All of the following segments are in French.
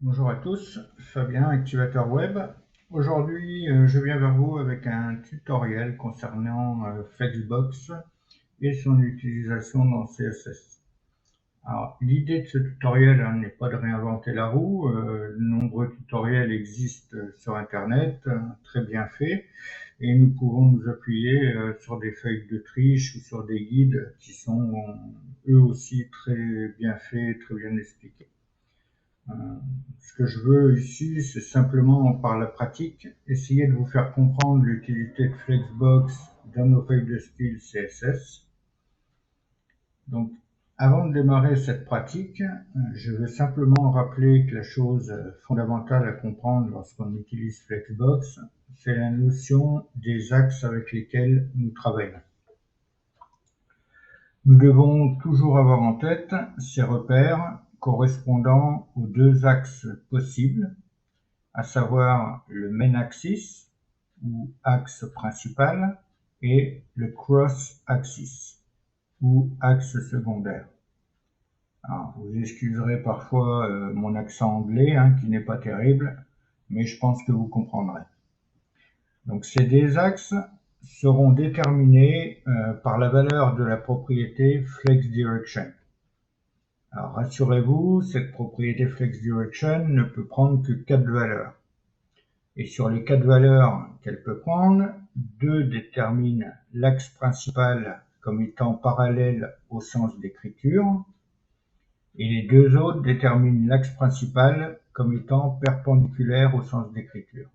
Bonjour à tous, Fabien, activateur web. Aujourd'hui, je viens vers vous avec un tutoriel concernant Flexbox et son utilisation dans CSS. Alors, l'idée de ce tutoriel n'est pas de réinventer la roue. De nombreux tutoriels existent sur Internet, très bien faits, et nous pouvons nous appuyer sur des feuilles de triche ou sur des guides qui sont eux aussi très bien faits, très bien expliqués. Euh, Ce que je veux ici, c'est simplement, par la pratique, essayer de vous faire comprendre l'utilité de Flexbox dans nos feuilles de style CSS. Donc, avant de démarrer cette pratique, je veux simplement rappeler que la chose fondamentale à comprendre lorsqu'on utilise Flexbox, c'est la notion des axes avec lesquels nous travaillons. Nous devons toujours avoir en tête ces repères correspondant aux deux axes possibles, à savoir le main axis ou axe principal et le cross axis ou axe secondaire. Alors, vous excuserez parfois mon accent anglais qui n'est pas terrible, mais je pense que vous comprendrez. Donc ces deux axes seront déterminés par la valeur de la propriété FlexDirection. Alors rassurez-vous, cette propriété FlexDirection ne peut prendre que 4 valeurs. Et sur les 4 valeurs qu'elle peut prendre, 2 déterminent l'axe principal comme étant parallèle au sens d'écriture, et les 2 autres déterminent l'axe principal comme étant perpendiculaire au sens d'écriture.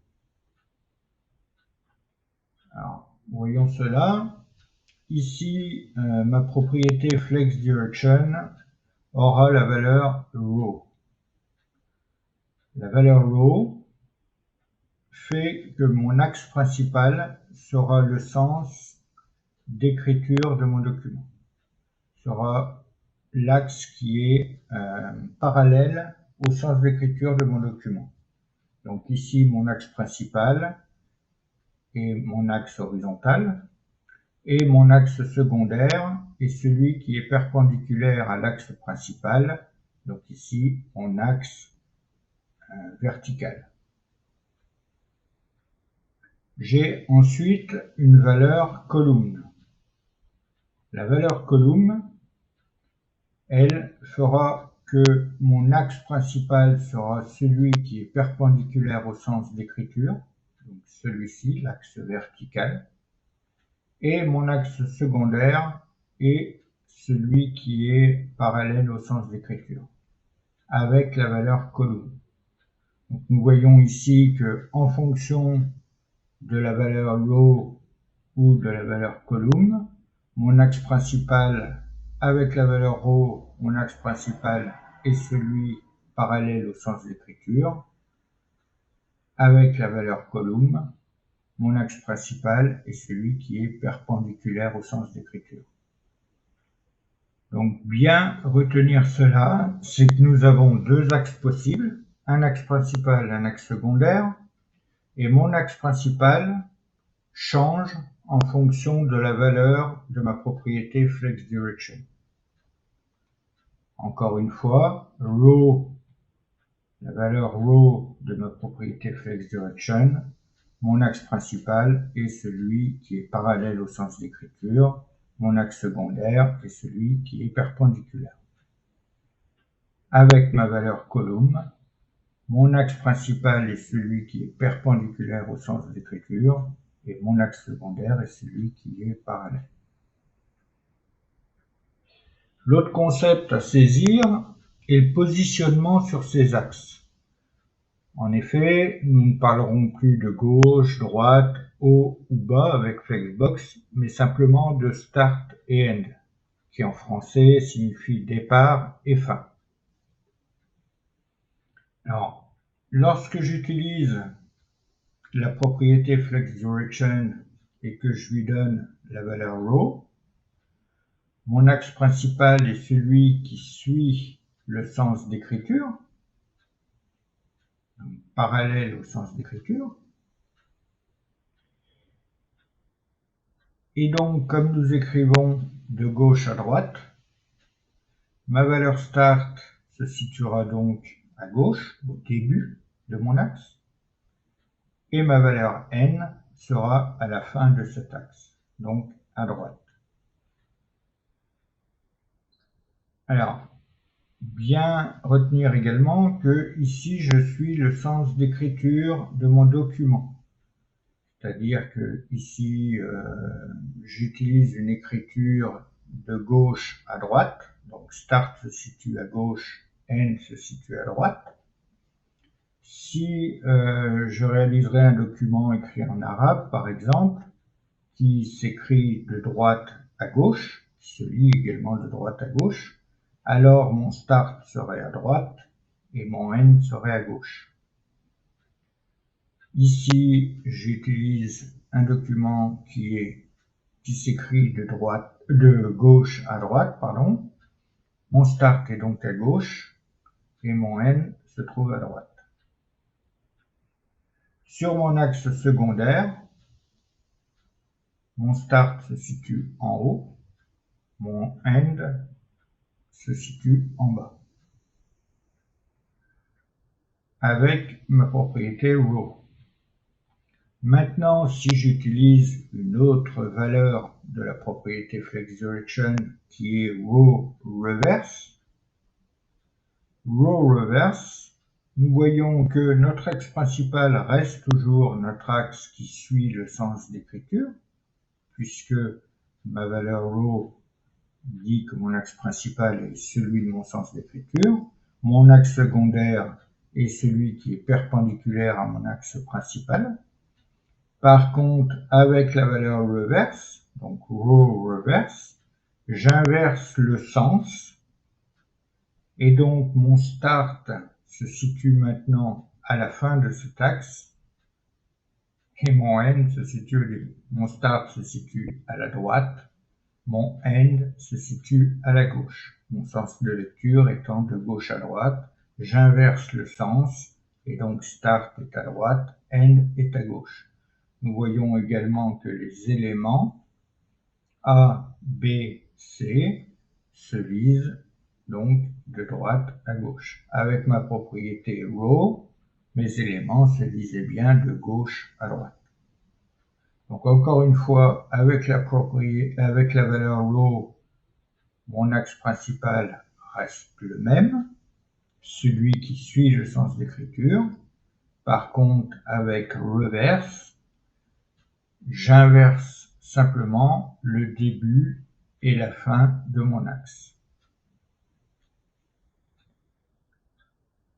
Alors, voyons cela. Ici, ma propriété FlexDirection aura la valeur row. La valeur row fait que mon axe principal sera le sens d'écriture de mon document, sera l'axe qui est parallèle au sens d'écriture de mon document. Donc ici, mon axe principal est mon axe horizontal, et mon axe secondaire est celui qui est perpendiculaire à l'axe principal, donc ici, mon axe vertical. J'ai ensuite une valeur column. La valeur column, elle fera que mon axe principal sera celui qui est perpendiculaire au sens d'écriture, donc celui-ci, l'axe vertical, et mon axe secondaire est celui qui est parallèle au sens d'écriture, avec la valeur column. Donc nous voyons ici que en fonction de la valeur row ou de la valeur column, mon axe principal avec la valeur row, mon axe principal est celui parallèle au sens d'écriture. Avec la valeur column, mon axe principal est celui qui est perpendiculaire au sens d'écriture. Donc bien retenir cela, c'est que nous avons deux axes possibles, un axe principal et un axe secondaire, et mon axe principal change en fonction de la valeur de ma propriété FlexDirection. Encore une fois, row, la valeur row de ma propriété FlexDirection, mon axe principal est celui qui est parallèle au sens d'écriture, mon axe secondaire est celui qui est perpendiculaire. Avec ma valeur column, mon axe principal est celui qui est perpendiculaire au sens d'écriture et mon axe secondaire est celui qui est parallèle. L'autre concept à saisir est le positionnement sur ces axes. En effet, nous ne parlerons plus de gauche, droite, haut ou bas avec Flexbox, mais simplement de start et end, qui en français signifie départ et fin. Alors, lorsque j'utilise la propriété FlexDirection et que je lui donne la valeur row, mon axe principal est celui qui suit le sens d'écriture, parallèle au sens d'écriture. Et donc, comme nous écrivons de gauche à droite, ma valeur start se situera donc à gauche, au début de mon axe, et ma valeur n sera à la fin de cet axe, donc à droite. Alors, bien retenir également que ici je suis le sens d'écriture de mon document. C'est-à-dire que ici j'utilise une écriture de gauche à droite, donc start se situe à gauche, end se situe à droite. Si je réaliserai un document écrit en arabe, par exemple, qui s'écrit de droite à gauche, qui se lit également de droite à gauche, alors mon start serait à droite et mon end serait à gauche. Ici, j'utilise un document qui s'écrit de gauche à droite, pardon. Mon start est donc à gauche et mon end se trouve à droite. Sur mon axe secondaire, mon start se situe en haut, mon end se situe en bas, avec ma propriété row. Maintenant, si j'utilise une autre valeur de la propriété FlexDirection qui est row reverse, nous voyons que notre axe principal reste toujours notre axe qui suit le sens d'écriture, puisque ma valeur row dit que mon axe principal est celui de mon sens d'écriture. Mon axe secondaire est celui qui est perpendiculaire à mon axe principal. Par contre, avec la valeur reverse, donc row reverse, j'inverse le sens et donc mon start se situe maintenant à la fin de cet axe et mon end se situe au début. Mon start se situe à la droite, mon end se situe à la gauche. Mon sens de lecture étant de gauche à droite, j'inverse le sens et donc start est à droite, end est à gauche. Nous voyons également que les éléments A, B, C se lisent donc de droite à gauche. Avec ma propriété row, mes éléments se lisaient bien de gauche à droite. Donc encore une fois, avec la valeur row, mon axe principal reste le même, celui qui suit le sens d'écriture. Par contre, avec reverse, j'inverse simplement le début et la fin de mon axe.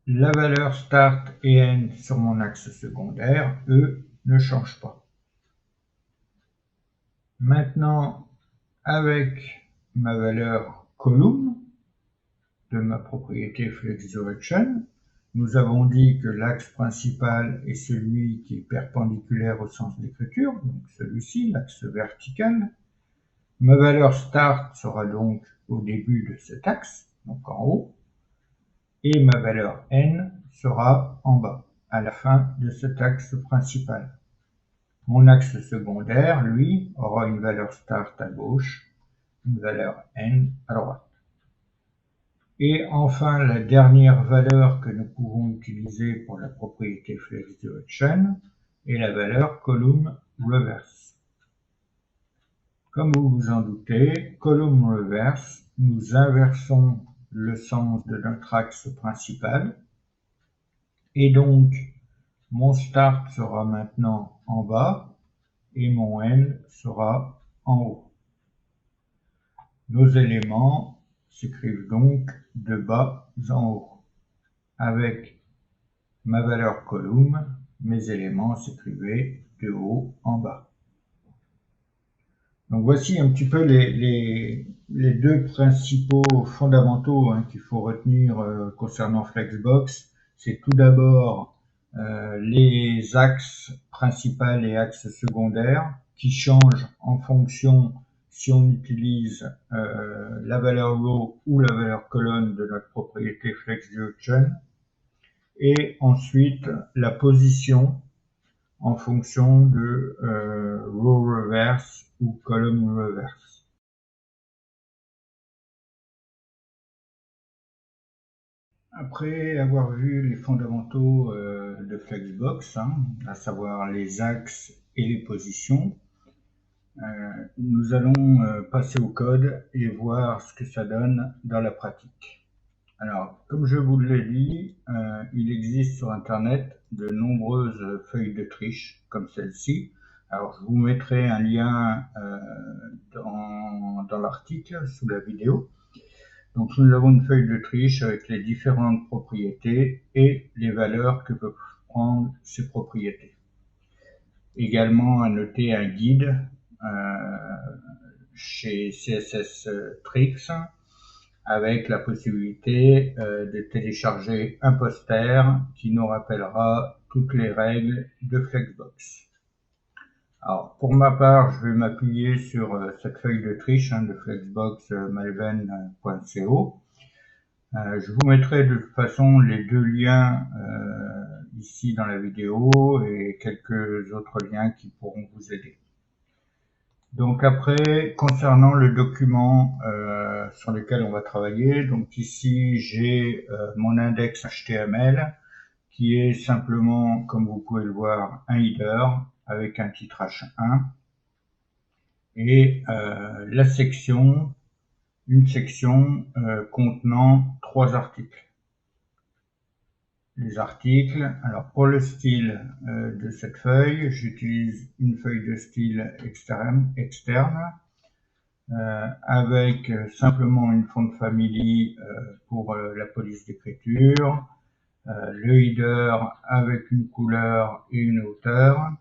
La valeur start et end sur mon axe secondaire, eux, ne changent pas. Maintenant, avec ma valeur column de ma propriété FlexDirection, nous avons dit que l'axe principal est celui qui est perpendiculaire au sens d'écriture, donc celui-ci, l'axe vertical. Ma valeur start sera donc au début de cet axe, donc en haut, et ma valeur n sera en bas, à la fin de cet axe principal. Mon axe secondaire, lui, aura une valeur start à gauche, une valeur n à droite. Et enfin, la dernière valeur que nous pouvons utiliser pour la propriété FlexDirection est la valeur column reverse. Comme vous vous en doutez, column reverse, nous inversons le sens de notre axe principal. Et donc, mon start sera maintenant en bas et mon end sera en haut. Nos éléments s'écrivent donc de bas en haut. Avec ma valeur column, mes éléments s'écrivaient de haut en bas. Donc voici un petit peu les deux principaux fondamentaux qu'il faut retenir concernant Flexbox. C'est tout d'abord les axes principaux et axes secondaires qui changent en fonction si on utilise la valeur row ou la valeur colonne de notre propriété FlexDirection. Et ensuite la position en fonction de row reverse ou column reverse. Après avoir vu les fondamentaux de Flexbox, à savoir les axes et les positions, nous allons passer au code et voir ce que ça donne dans la pratique. Alors, comme je vous l'ai dit, il existe sur Internet de nombreuses feuilles de triche comme celle-ci. Alors, je vous mettrai un lien dans l'article sous la vidéo. Donc, nous avons une feuille de triche avec les différentes propriétés et les valeurs que peuvent prendre ces propriétés. Également, à noter un guide chez CSS Tricks avec la possibilité de télécharger un poster qui nous rappellera toutes les règles de Flexbox. Alors, pour ma part, je vais m'appuyer sur cette feuille de triche de Flexbox malven.co. Je vous mettrai de toute façon les deux liens ici dans la vidéo et quelques autres liens qui pourront vous aider. Donc après, concernant le document sur lequel on va travailler, donc ici j'ai mon index HTML qui est simplement, comme vous pouvez le voir, un header avec un titre H1 et la section, une section contenant 3 articles. Les articles, alors pour le style de cette feuille, j'utilise une feuille de style externe avec simplement une font family pour la police d'écriture, le header avec une couleur et une hauteur,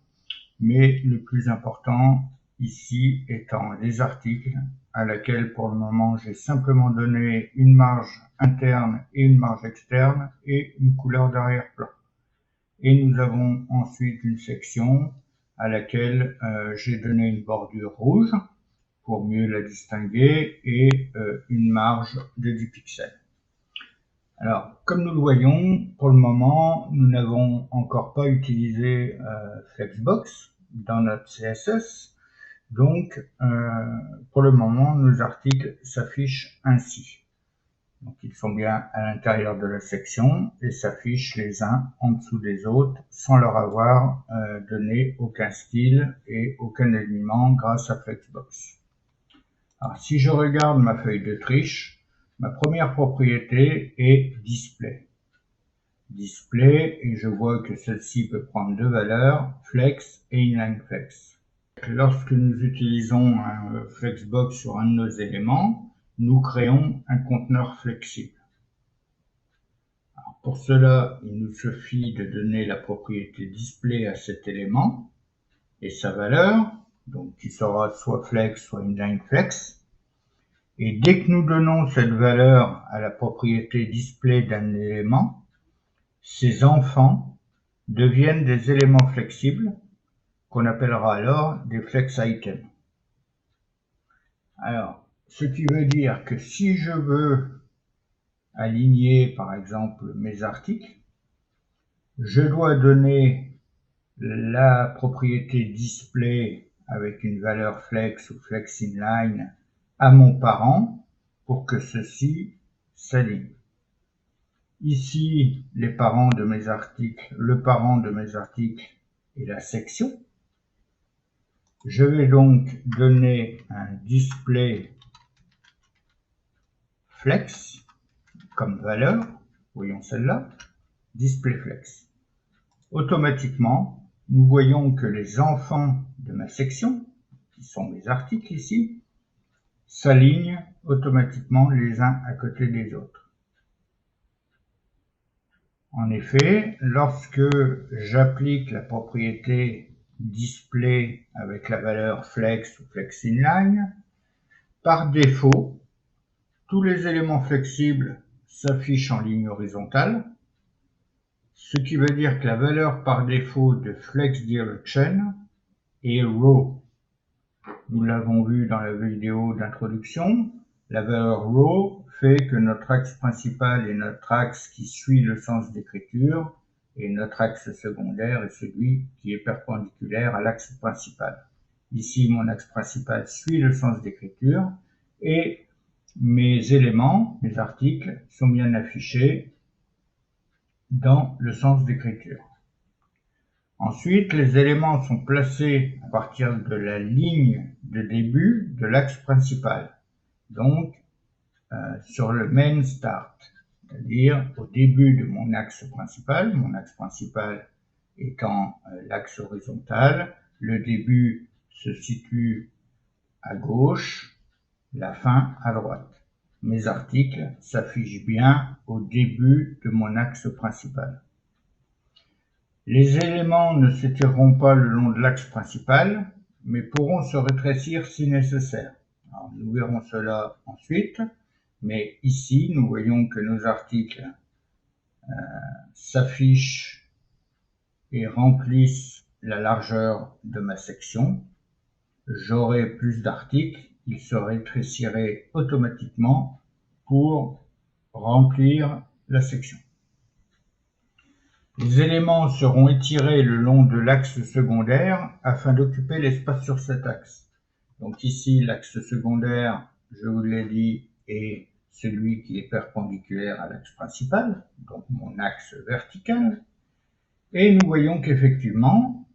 mais le plus important ici étant les articles à laquelle pour le moment j'ai simplement donné une marge interne et une marge externe et une couleur d'arrière-plan. Et nous avons ensuite une section à laquelle j'ai donné une bordure rouge pour mieux la distinguer et une marge de 10 pixels. Alors, comme nous le voyons, pour le moment, nous n'avons encore pas utilisé Flexbox dans notre CSS. Donc, pour le moment, nos articles s'affichent ainsi. Donc, ils sont bien à l'intérieur de la section et s'affichent les uns en dessous des autres sans leur avoir donné aucun style et aucun élément grâce à Flexbox. Alors, si je regarde ma feuille de triche, ma première propriété est display. Display, et je vois que celle-ci peut prendre deux valeurs, flex et inline flex. Lorsque nous utilisons un Flexbox sur un de nos éléments, nous créons un conteneur flexible. Alors pour cela, il nous suffit de donner la propriété display à cet élément et sa valeur, donc qui sera soit flex, soit inline flex. Et dès que nous donnons cette valeur à la propriété display d'un élément, ces enfants deviennent des éléments flexibles qu'on appellera alors des flex items. Alors, ce qui veut dire que si je veux aligner par exemple mes articles, je dois donner la propriété display avec une valeur flex ou flex inline à mon parent pour que ceci s'aligne. Ici, les parents de mes articles, le parent de mes articles est la section. Je vais donc donner un display flex comme valeur, voyons celle-là, display flex. Automatiquement, nous voyons que les enfants de ma section, qui sont mes articles ici, s'alignent automatiquement les uns à côté des autres. En effet, lorsque j'applique la propriété display avec la valeur flex ou flex inline, par défaut, tous les éléments flexibles s'affichent en ligne horizontale, ce qui veut dire que la valeur par défaut de flex direction est row. Nous l'avons vu dans la vidéo d'introduction, la valeur row fait que notre axe principal est notre axe qui suit le sens d'écriture et notre axe secondaire est celui qui est perpendiculaire à l'axe principal. Ici, mon axe principal suit le sens d'écriture et mes éléments, mes articles, sont bien affichés dans le sens d'écriture. Ensuite, les éléments sont placés à partir de la ligne de début de l'axe principal, donc sur le main start, c'est-à-dire au début de mon axe principal étant l'axe horizontal, le début se situe à gauche, la fin à droite. Mes articles s'affichent bien au début de mon axe principal. Les éléments ne s'étireront pas le long de l'axe principal, mais pourront se rétrécir si nécessaire. Alors, nous verrons cela ensuite, mais ici, nous voyons que nos articles s'affichent et remplissent la largeur de ma section. J'aurai plus d'articles, ils se rétréciraient automatiquement pour remplir la section. Les éléments seront étirés le long de l'axe secondaire afin d'occuper l'espace sur cet axe. Donc ici, l'axe secondaire, je vous l'ai dit, est celui qui est perpendiculaire à l'axe principal, donc mon axe vertical. Et nous voyons qu'effectivement,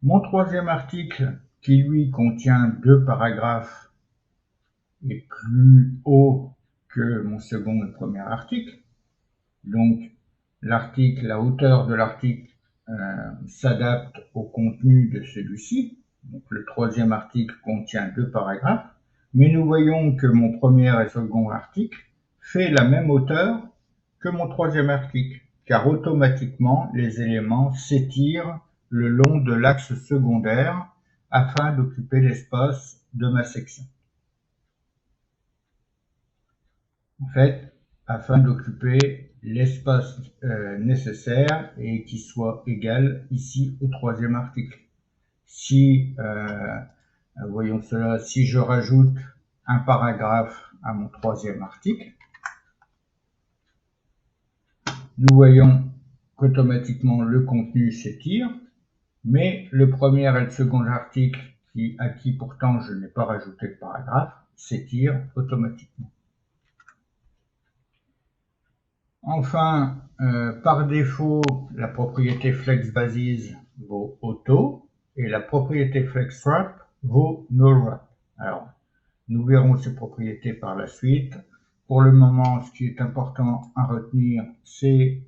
mon troisième article, qui lui contient 2 paragraphes, est plus haut que mon second et premier article. Donc, la hauteur de l'article s'adapte au contenu de celui-ci. Donc, le troisième article contient 2 paragraphes, mais nous voyons que mon premier et second article fait la même hauteur que mon troisième article, car automatiquement les éléments s'étirent le long de l'axe secondaire afin d'occuper l'espace de ma section. En fait, afin d'occuper l'espace nécessaire et qui soit égal ici au troisième article. Si, voyons cela, si je rajoute un paragraphe à mon troisième article, nous voyons qu'automatiquement le contenu s'étire, mais le premier et le second article, à qui pourtant je n'ai pas rajouté de paragraphe, s'étire automatiquement. Enfin, par défaut, la propriété FlexBasis vaut auto et la propriété FlexWrap vaut NoWrap. Alors, nous verrons ces propriétés par la suite. Pour le moment, ce qui est important à retenir, c'est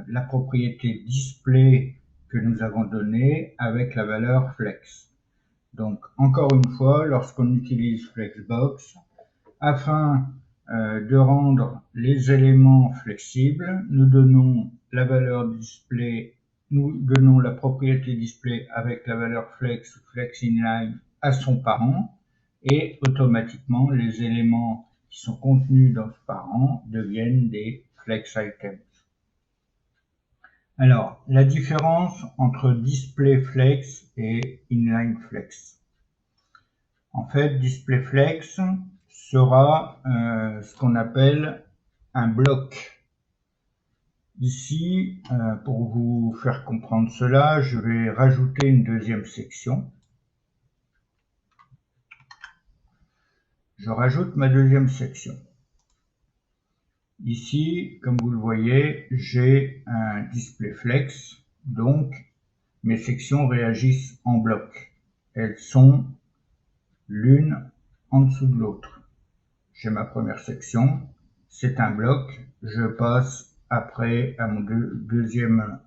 la propriété display que nous avons donnée avec la valeur flex. Donc, encore une fois, lorsqu'on utilise Flexbox, afin de rendre les éléments flexibles, nous donnons la valeur display, nous donnons la propriété display avec la valeur flex ou flex inline à son parent, et automatiquement les éléments qui sont contenus dans ce parent deviennent des flex items. Alors, la différence entre display flex et inline flex. En fait, display flex sera ce qu'on appelle un bloc. Ici, pour vous faire comprendre cela, je vais rajouter une deuxième section. Je rajoute ma deuxième section. Ici, comme vous le voyez, j'ai un display flex, donc mes sections réagissent en bloc. Elles sont l'une en dessous de l'autre. J'ai ma première section, c'est un bloc, je passe après à mon deuxième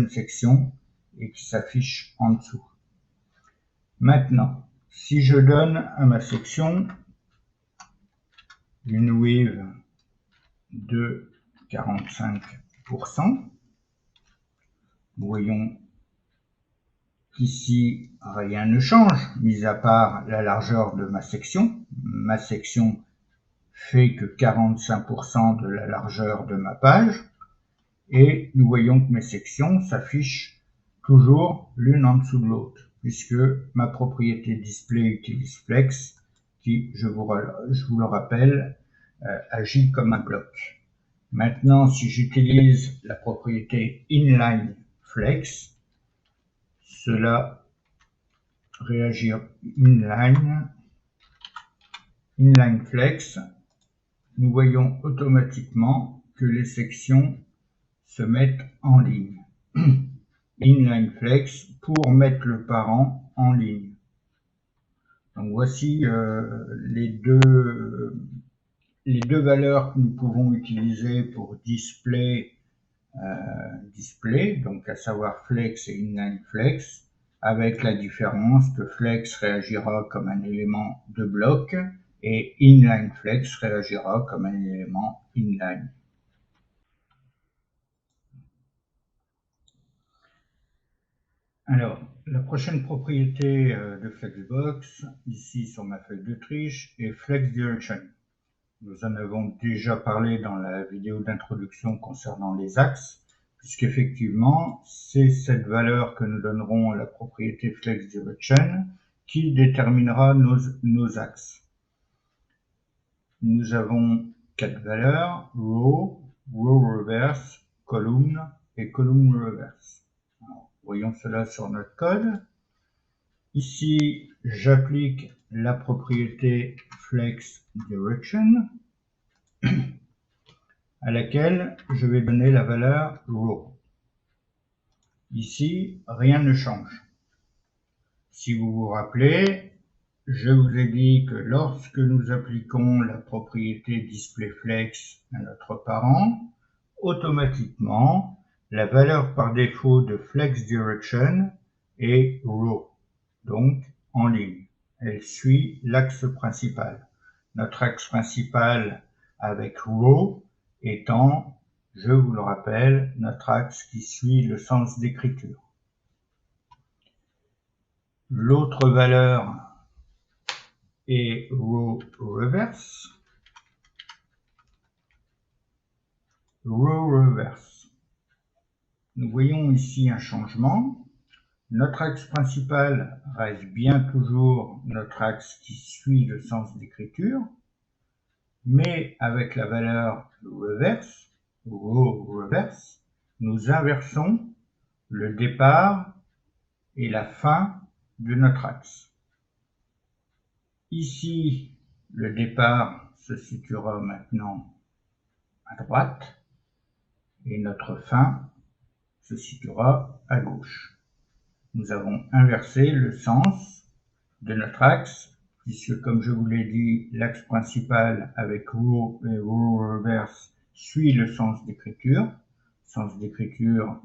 section et qui s'affiche en dessous. Maintenant, si je donne à ma section une width de 45%, nous voyons qu'ici rien ne change, mis à part la largeur de ma section. Ma section fait que 45% de la largeur de ma page, et nous voyons que mes sections s'affichent toujours l'une en dessous de l'autre, puisque ma propriété display utilise flex, qui, je vous le rappelle, agit comme un bloc. Maintenant, si j'utilise la propriété inline flex, cela réagit inline flex, nous voyons automatiquement que les sections se mettent en ligne. Inline flex pour mettre le parent en ligne. Donc voici les deux valeurs que nous pouvons utiliser pour display, donc à savoir flex et inline flex, avec la différence que flex réagira comme un élément de bloc et inline flex réagira comme un élément inline. Alors, la prochaine propriété de Flexbox, ici sur ma feuille d'Autriche, est Flex Direction. Nous en avons déjà parlé dans la vidéo d'introduction concernant les axes, puisqu'effectivement, c'est cette valeur que nous donnerons à la propriété Flex Direction qui déterminera nos axes. Nous avons 4 valeurs, row, row reverse, column et column reverse. Alors, voyons cela sur notre code. Ici, j'applique la propriété Flex Direction à laquelle je vais donner la valeur row. Ici, rien ne change. Si vous vous rappelez, je vous ai dit que lorsque nous appliquons la propriété displayFlex à notre parent, automatiquement, la valeur par défaut de FlexDirection est row, donc en ligne. Elle suit l'axe principal. Notre axe principal avec row étant, je vous le rappelle, notre axe qui suit le sens d'écriture. L'autre valeur est row reverse. Row reverse. Nous voyons ici un changement. Notre axe principal reste bien toujours notre axe qui suit le sens d'écriture, mais avec la valeur reverse, row reverse, nous inversons le départ et la fin de notre axe. Ici, le départ se situera maintenant à droite et notre fin se situera à gauche. Nous avons inversé le sens de notre axe, puisque comme je vous l'ai dit, l'axe principal avec row et row reverse suit le sens d'écriture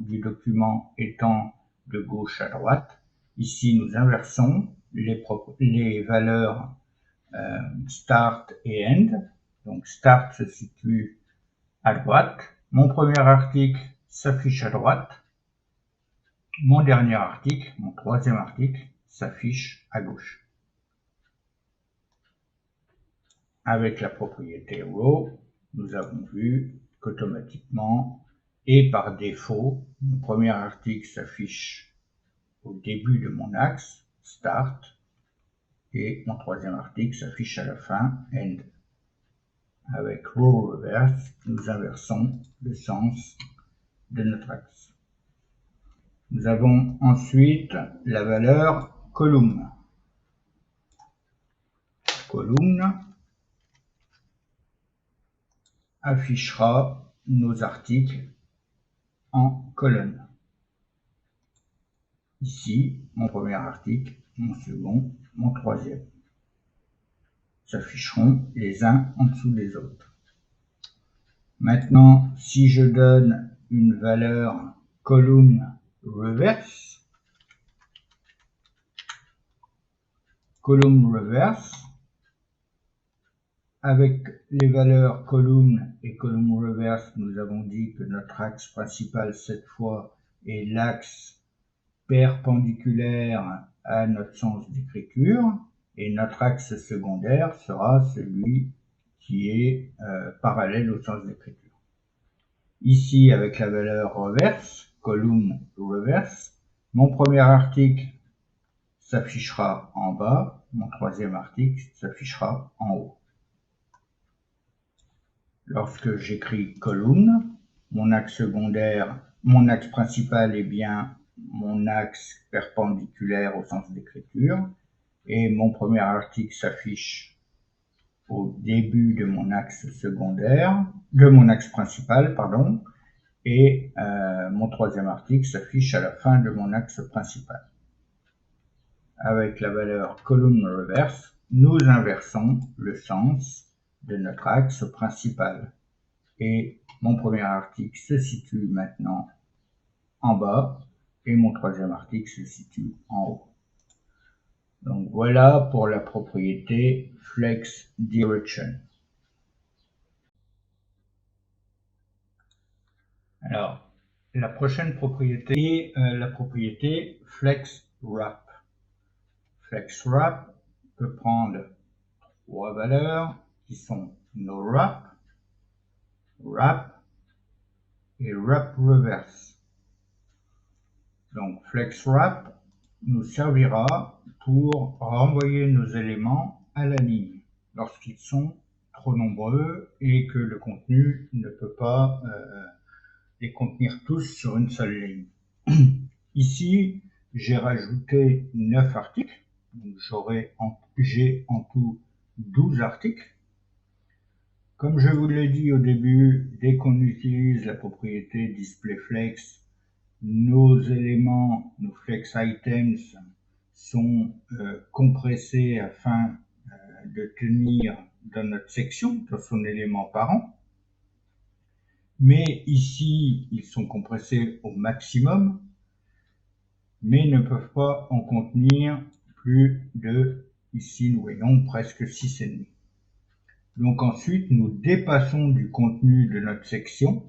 du document étant de gauche à droite. Ici, nous inversons les valeurs start et end. Donc start se situe à droite. Mon premier article s'affiche à droite. Mon dernier article, mon troisième article, s'affiche à gauche. Avec la propriété row, nous avons vu qu'automatiquement et par défaut, mon premier article s'affiche au début de mon axe, start, et mon troisième article s'affiche à la fin, end. Avec row reverse, nous inversons le sens de notre axe. Nous avons ensuite la valeur column. Column affichera nos articles en colonne. Ici, mon premier article, mon second, mon troisième s'afficheront les uns en dessous des autres. Maintenant, si je donne une valeur column reverse, avec les valeurs column et column reverse, nous avons dit que notre axe principal cette fois est l'axe perpendiculaire à notre sens d'écriture et notre axe secondaire sera celui qui est parallèle au sens d'écriture. Ici, avec la valeur reverse, column reverse, mon premier article s'affichera en bas, mon troisième article s'affichera en haut. Lorsque j'écris column, mon axe secondaire, mon axe principal est bien mon axe perpendiculaire au sens d'écriture et mon premier article s'affiche au début de mon axe secondaire, de mon axe principal, pardon, et mon troisième article s'affiche à la fin de mon axe principal. Avec la valeur column reverse, nous inversons le sens de notre axe principal. Et mon premier article se situe maintenant en bas et mon troisième article se situe en haut. Donc voilà pour la propriété flex direction. Alors, la prochaine propriété est la propriété flex wrap. Flex wrap peut prendre trois valeurs qui sont no wrap, wrap et wrap reverse. Donc flex wrap nous servira pour renvoyer nos éléments à la ligne lorsqu'ils sont trop nombreux et que le contenu ne peut pas les contenir tous sur une seule ligne. Ici, j'ai rajouté 9 articles, donc j'ai en tout 12 articles. Comme je vous l'ai dit au début, dès qu'on utilise la propriété displayFlex, nos éléments, nos flex items sont compressés afin de tenir dans notre section, dans son élément parent. Mais ici, ils sont compressés au maximum, mais ne peuvent pas en contenir plus de, ici nous voyons presque 6,5. Donc ensuite, nous dépassons du contenu de notre section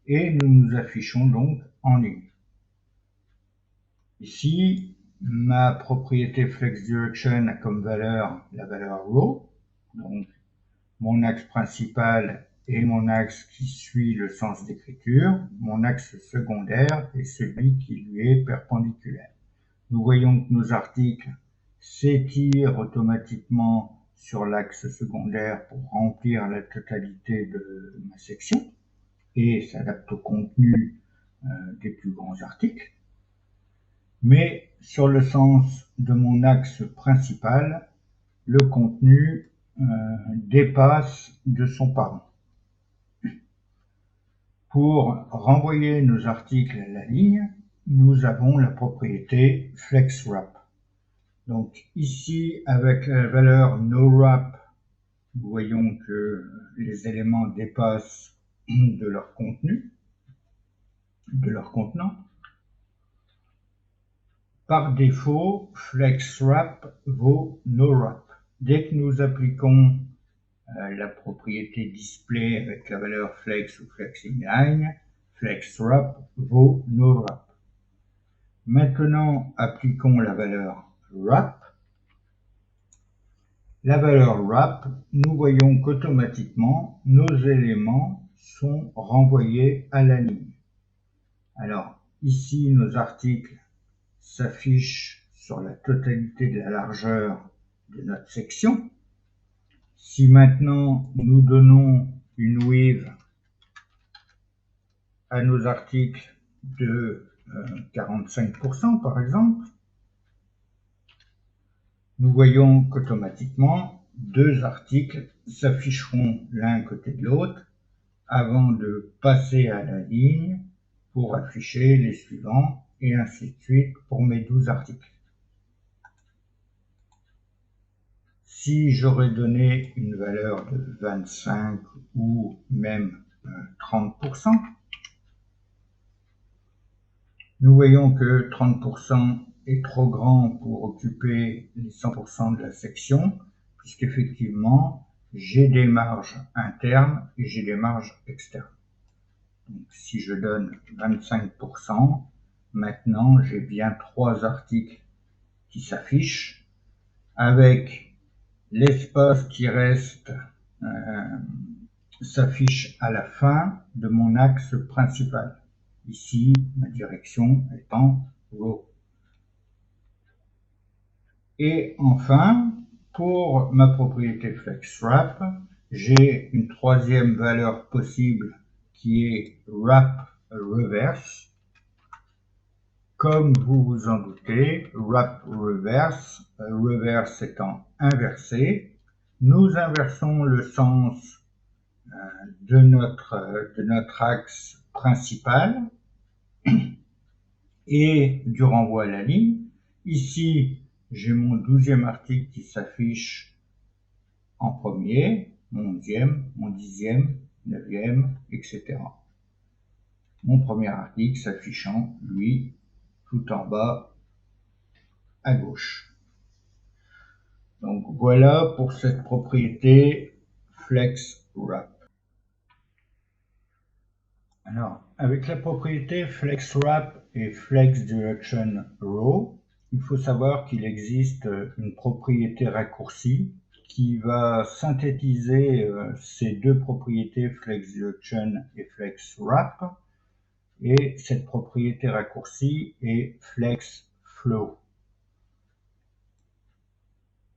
et nous nous affichons donc en ligne. Ici, ma propriété flex direction a comme valeur la valeur row, donc mon axe principal et mon axe qui suit le sens d'écriture. Mon axe secondaire est celui qui lui est perpendiculaire. Nous voyons que nos articles s'étirent automatiquement sur l'axe secondaire pour remplir la totalité de ma section et s'adaptent au contenu des plus grands articles. Mais sur le sens de mon axe principal, le contenu dépasse de son parent. Pour renvoyer nos articles à la ligne, nous avons la propriété flexWrap. Donc ici, avec la valeur noWrap, nous voyons que les éléments dépassent de leur contenu, de leur contenant. Par défaut, flexWrap vaut noWrap. Dès que nous appliquons la propriété display avec la valeur flex ou flexinline, flexWrap vaut noWrap. Maintenant, appliquons la valeur wrap. La valeur wrap, nous voyons qu'automatiquement, nos éléments sont renvoyés à la ligne. Alors, ici, nos articles s'affichent sur la totalité de la largeur de notre section. Si maintenant, nous donnons une width à nos articles de 45% par exemple, nous voyons qu'automatiquement, deux articles s'afficheront l'un côté de l'autre avant de passer à la ligne pour afficher les suivants et ainsi de suite pour mes 12 articles. Si j'aurais donné une valeur de 25 ou même 30%, nous voyons que 30% est trop grand pour occuper les 100% de la section, puisqu'effectivement, j'ai des marges internes et j'ai des marges externes. Donc, si je donne 25%, maintenant j'ai bien 3 articles qui s'affichent, avec l'espace qui reste s'affiche à la fin de mon axe principal. Ici, ma direction étant row. Et enfin, pour ma propriété flexWrap, j'ai une troisième valeur possible qui est wrap reverse. Comme vous vous en doutez, wrap reverse, reverse étant inversé, nous inversons le sens de notre axe principal et du renvoi à la ligne. Ici, j'ai mon 12e article qui s'affiche en premier, mon 11e, mon 10e, 9e, etc. Mon premier article s'affichant, lui, tout en bas à gauche. Donc voilà pour cette propriété FlexWrap. Alors, avec la propriété FlexWrap et FlexDirectionRow, il faut savoir qu'il existe une propriété raccourcie qui va synthétiser ces deux propriétés FlexDirection et FlexWrap. Et cette propriété raccourcie est FlexFlow.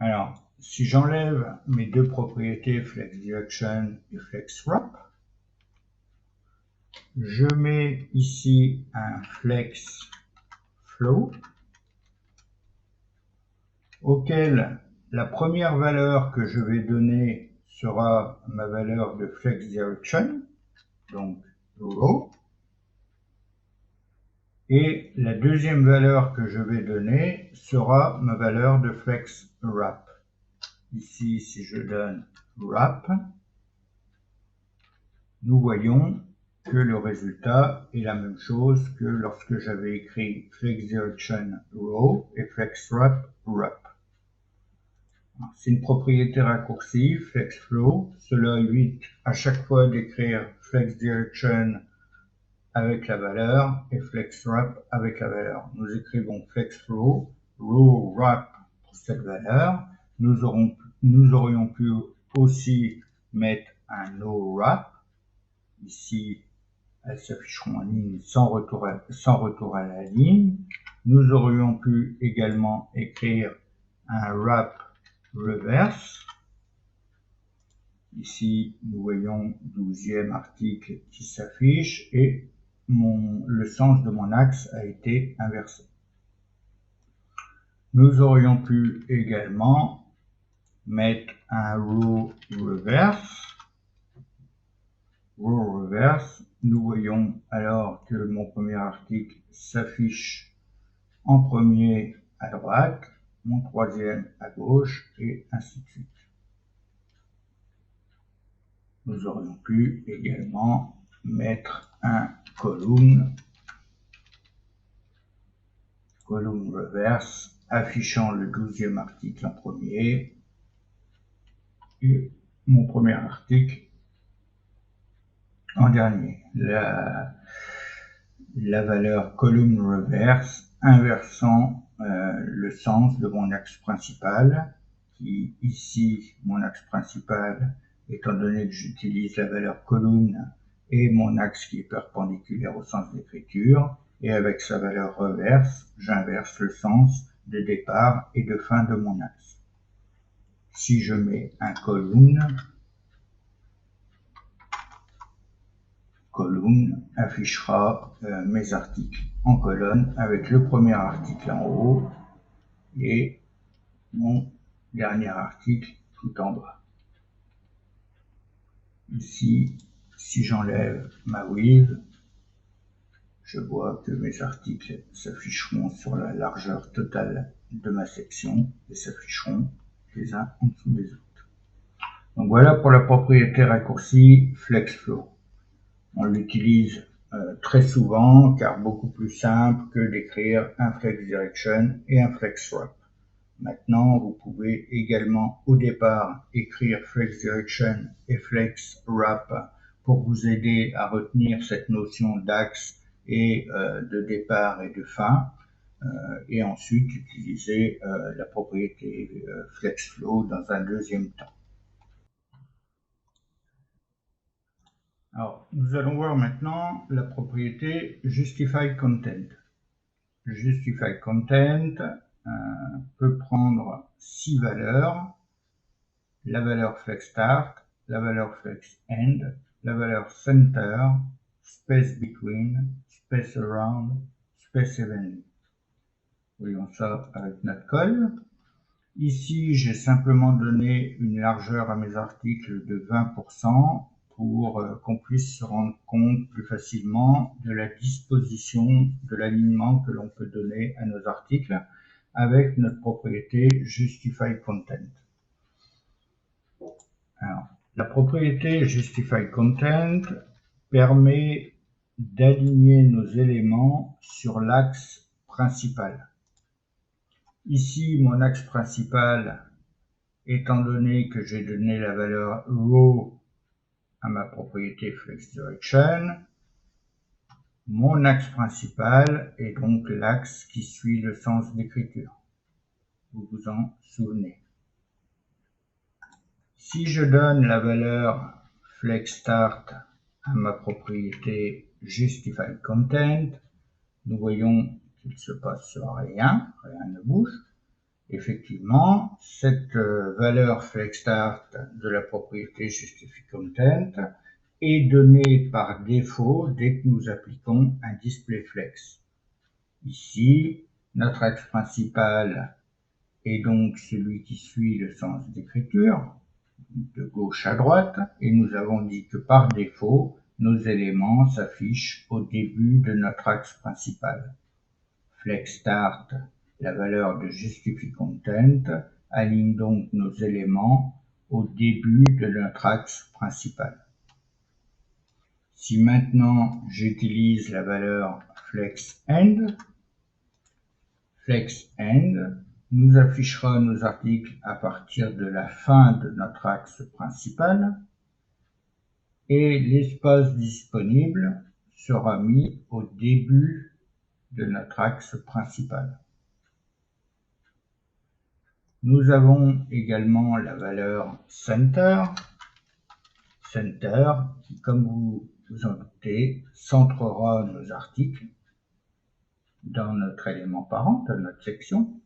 Alors, si j'enlève mes deux propriétés FlexDirection et FlexWrap, je mets ici un FlexFlow auquel la première valeur que je vais donner sera ma valeur de FlexDirection, donc Row. Et la deuxième valeur que je vais donner sera ma valeur de FlexWrap. Ici, si je donne Wrap, nous voyons que le résultat est la même chose que lorsque j'avais écrit FlexDirectionRow et FlexWrap Wrap. C'est une propriété raccourcie, FlexFlow. Cela évite à chaque fois d'écrire FlexDirection avec la valeur et FlexWrap avec la valeur. Nous écrivons FlexFlow, Row Wrap pour cette valeur. Nous aurions pu aussi mettre un No Wrap. Ici, elles s'afficheront en ligne sans retour à la ligne. Nous aurions pu également écrire un Wrap Reverse. Ici, nous voyons 12e article qui s'affiche et le sens de mon axe a été inversé. Nous aurions pu également mettre un Row Reverse. Row Reverse, nous voyons alors que mon premier article s'affiche en premier à droite, mon troisième à gauche, et ainsi de suite. Nous aurions pu également mettre un column reverse affichant le 12e article en premier et mon premier article en dernier. La valeur column reverse inversant le sens de mon axe principal, qui ici, mon axe principal, étant donné que j'utilise la valeur column et mon axe qui est perpendiculaire au sens d'écriture, et avec sa valeur reverse, j'inverse le sens de départ et de fin de mon axe. Si je mets un column affichera mes articles en colonne avec le premier article en haut et mon dernier article tout en bas. Ici, si j'enlève ma weave, je vois que mes articles s'afficheront sur la largeur totale de ma section et s'afficheront les uns en dessous des autres. Donc voilà pour la propriété raccourcie FlexFlow. On l'utilise très souvent car beaucoup plus simple que d'écrire un FlexDirection et un FlexWrap. Maintenant, vous pouvez également au départ écrire FlexDirection et FlexWrap pour vous aider à retenir cette notion d'axe et de départ et de fin, et ensuite utiliser la propriété FlexFlow dans un deuxième temps. Alors, nous allons voir maintenant la propriété Justify Content. Justify Content peut prendre 6 valeurs: la valeur FlexStart, la valeur FlexEnd, la valeur Center, Space Between, Space Around, Space Evenly. Voyons ça avec notre colle. Ici, j'ai simplement donné une largeur à mes articles de 20% pour qu'on puisse se rendre compte plus facilement de la disposition de l'alignement que l'on peut donner à nos articles avec notre propriété Justify Content. Alors, la propriété Justify Content permet d'aligner nos éléments sur l'axe principal. Ici, mon axe principal, étant donné que j'ai donné la valeur row à ma propriété FlexDirection, mon axe principal est donc l'axe qui suit le sens d'écriture. Vous vous en souvenez. Si je donne la valeur FlexStart à ma propriété Justify Content, nous voyons qu'il ne se passe rien, rien ne bouge. Effectivement, cette valeur FlexStart de la propriété Justify Content est donnée par défaut dès que nous appliquons un displayFlex. Ici, notre axe principal est donc celui qui suit le sens d'écriture, de gauche à droite, et nous avons dit que par défaut, nos éléments s'affichent au début de notre axe principal. FlexStart, la valeur de Justify Content, aligne donc nos éléments au début de notre axe principal. Si maintenant j'utilise la valeur FlexEnd, FlexEnd nous affichera nos articles à partir de la fin de notre axe principal et l'espace disponible sera mis au début de notre axe principal. Nous avons également la valeur Center, qui, comme vous vous en doutez, centrera nos articles dans notre élément parent, dans notre section,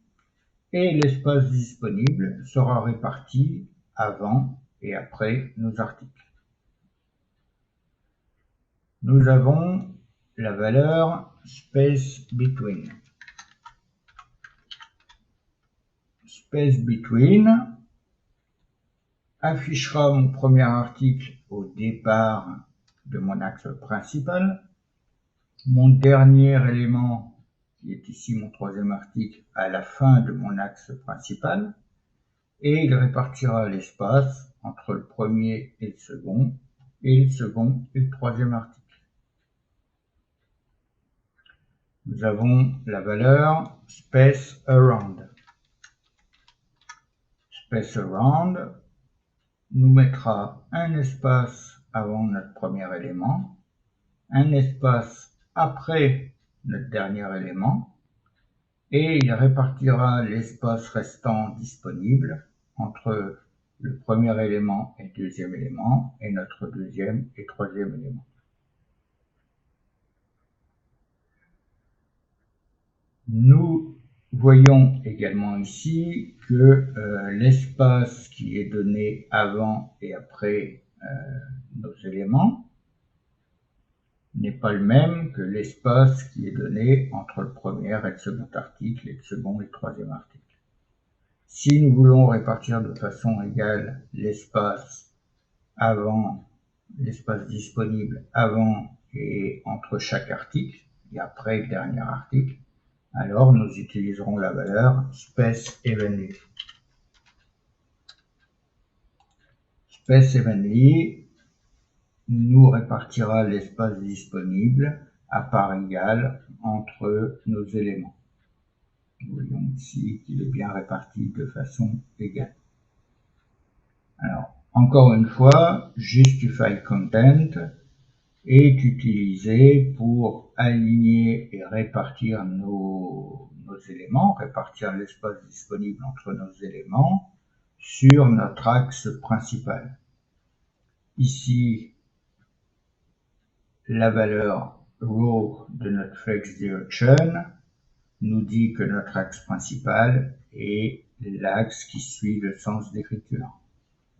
et l'espace disponible sera réparti avant et après nos articles. Nous avons la valeur Space Between. Space Between affichera mon premier article au départ de mon axe principal, mon dernier élément, qui est ici mon troisième article, à la fin de mon axe principal, et il répartira l'espace entre le premier et le second et le troisième article. Nous avons la valeur Space Around. Space Around nous mettra un espace avant notre premier élément, un espace après notre dernier élément, et il répartira l'espace restant disponible entre le premier élément et le deuxième élément, et notre deuxième et troisième élément. Nous voyons également ici que l'espace qui est donné avant et après nos éléments n'est pas le même que l'espace qui est donné entre le premier et le second article et le second et le troisième article. Si nous voulons répartir de façon égale l'espace disponible avant et entre chaque article et après le dernier article, alors nous utiliserons la valeur Space Evenly. Space Evenly nous répartira l'espace disponible à part égale entre nos éléments. Nous voyons ici qu'il est bien réparti de façon égale. Alors, encore une fois, Justify Content est utilisé pour aligner et répartir nos éléments, répartir l'espace disponible entre nos éléments sur notre axe principal. Ici, la valeur row de notre FlexDirection nous dit que notre axe principal est l'axe qui suit le sens d'écriture.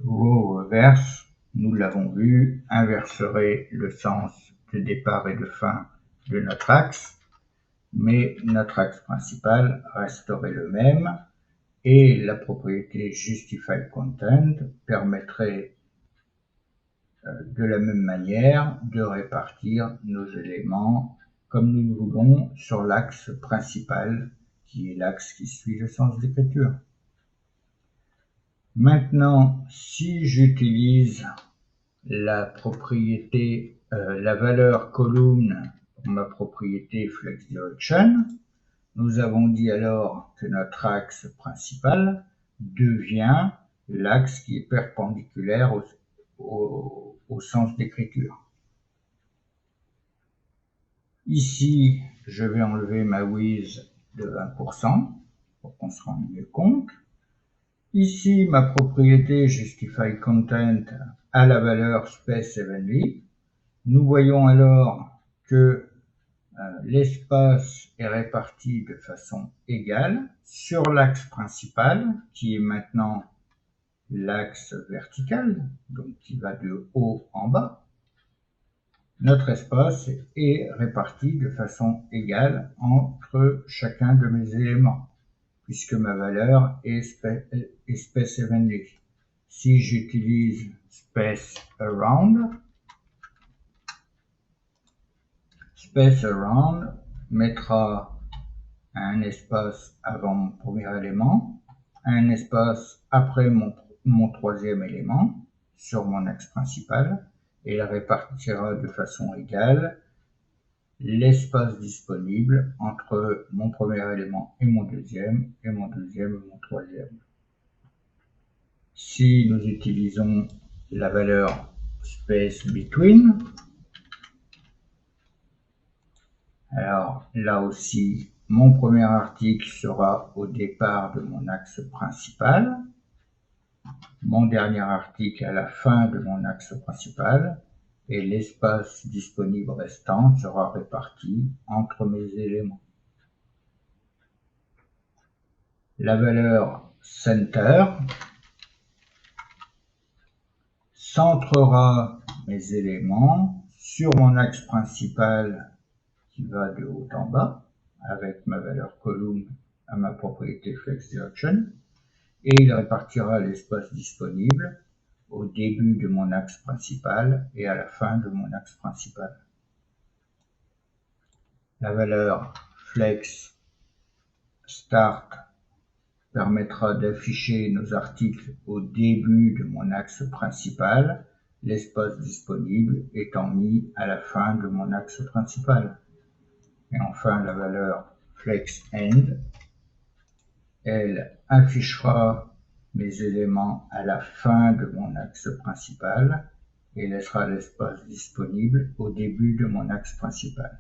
Row reverse, nous l'avons vu, inverserait le sens de départ et de fin de notre axe, mais notre axe principal resterait le même et la propriété Justify Content permettrait de la même manière de répartir nos éléments comme nous le voulons sur l'axe principal, qui est l'axe qui suit le sens d'écriture. Maintenant, si j'utilise la propriété, la valeur column pour ma propriété flex direction, nous avons dit alors que notre axe principal devient l'axe qui est perpendiculaire au sens d'écriture. Ici, je vais enlever ma width de 20% pour qu'on se rende mieux compte. Ici, ma propriété justify content a la valeur space evenly. Nous voyons alors que l'espace est réparti de façon égale sur l'axe principal, qui est maintenant l'axe vertical, donc qui va de haut en bas. Notre espace est réparti de façon égale entre chacun de mes éléments, puisque ma valeur est space evenly. Si j'utilise space around mettra un espace avant mon premier élément, un espace après mon troisième élément sur mon axe principal, et il répartira de façon égale l'espace disponible entre mon premier élément et mon deuxième et mon troisième. Si nous utilisons la valeur space between, alors là aussi, mon premier article sera au départ de mon axe principal, mon dernier article à la fin de mon axe principal, et l'espace disponible restant sera réparti entre mes éléments. La valeur center centrera mes éléments sur mon axe principal qui va de haut en bas, avec ma valeur column à ma propriété flex direction, et il répartira l'espace disponible au début de mon axe principal et à la fin de mon axe principal. La valeur flex start permettra d'afficher nos articles au début de mon axe principal, l'espace disponible étant mis à la fin de mon axe principal. Et enfin, la valeur flex end, elle affichera mes éléments à la fin de mon axe principal et laissera l'espace disponible au début de mon axe principal.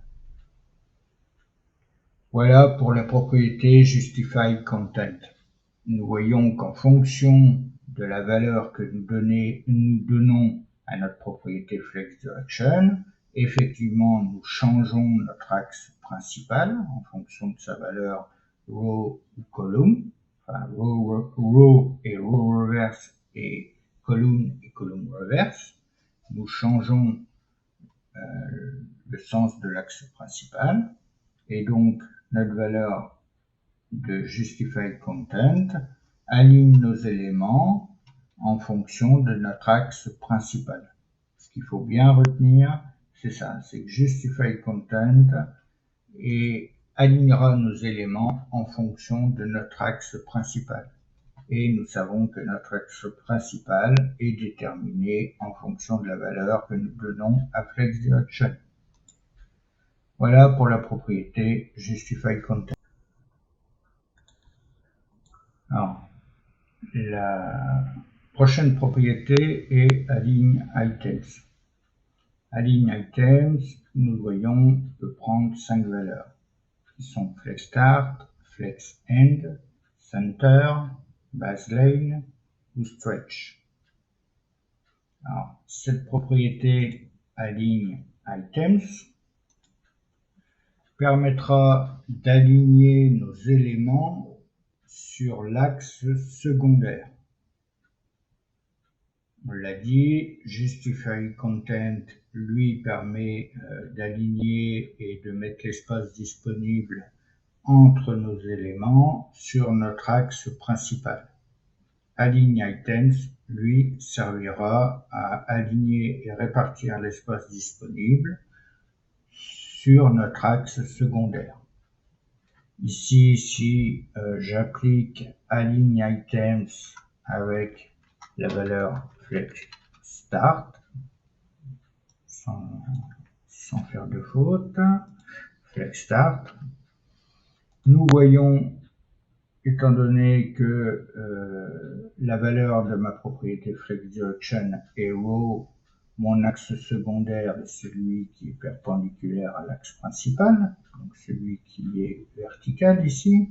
Voilà pour la propriété justify content. Nous voyons qu'en fonction de la valeur que nous donnons à notre propriété flex direction, effectivement, nous changeons notre axe principal en fonction de sa valeur row ou column, enfin row et row reverse et column reverse. Nous changeons le sens de l'axe principal et donc notre valeur de Justified Content aligne nos éléments en fonction de notre axe principal. Ce qu'il faut bien retenir, c'est ça, c'est que Justified Content alignera nos éléments en fonction de notre axe principal. Et nous savons que notre axe principal est déterminé en fonction de la valeur que nous donnons à Flex Direction. Voilà pour la propriété Justified Content. Alors, la prochaine propriété est Align Items. Align Items, nous voyons, peut prendre 5 valeurs, qui sont Flex Start, Flex End, Center, Baseline ou Stretch. Alors, cette propriété Align Items permettra d'aligner nos éléments sur l'axe secondaire. On l'a dit, Justify Content lui permet d'aligner et de mettre l'espace disponible entre nos éléments sur notre axe principal. align items, lui, servira à aligner et répartir l'espace disponible sur notre axe secondaire. Ici, si j'applique align items avec la valeur flex start, sans faire de faute, flex start, nous voyons, étant donné que la valeur de ma propriété flex direction est row, mon axe secondaire est celui qui est perpendiculaire à l'axe principal, donc celui qui est vertical ici.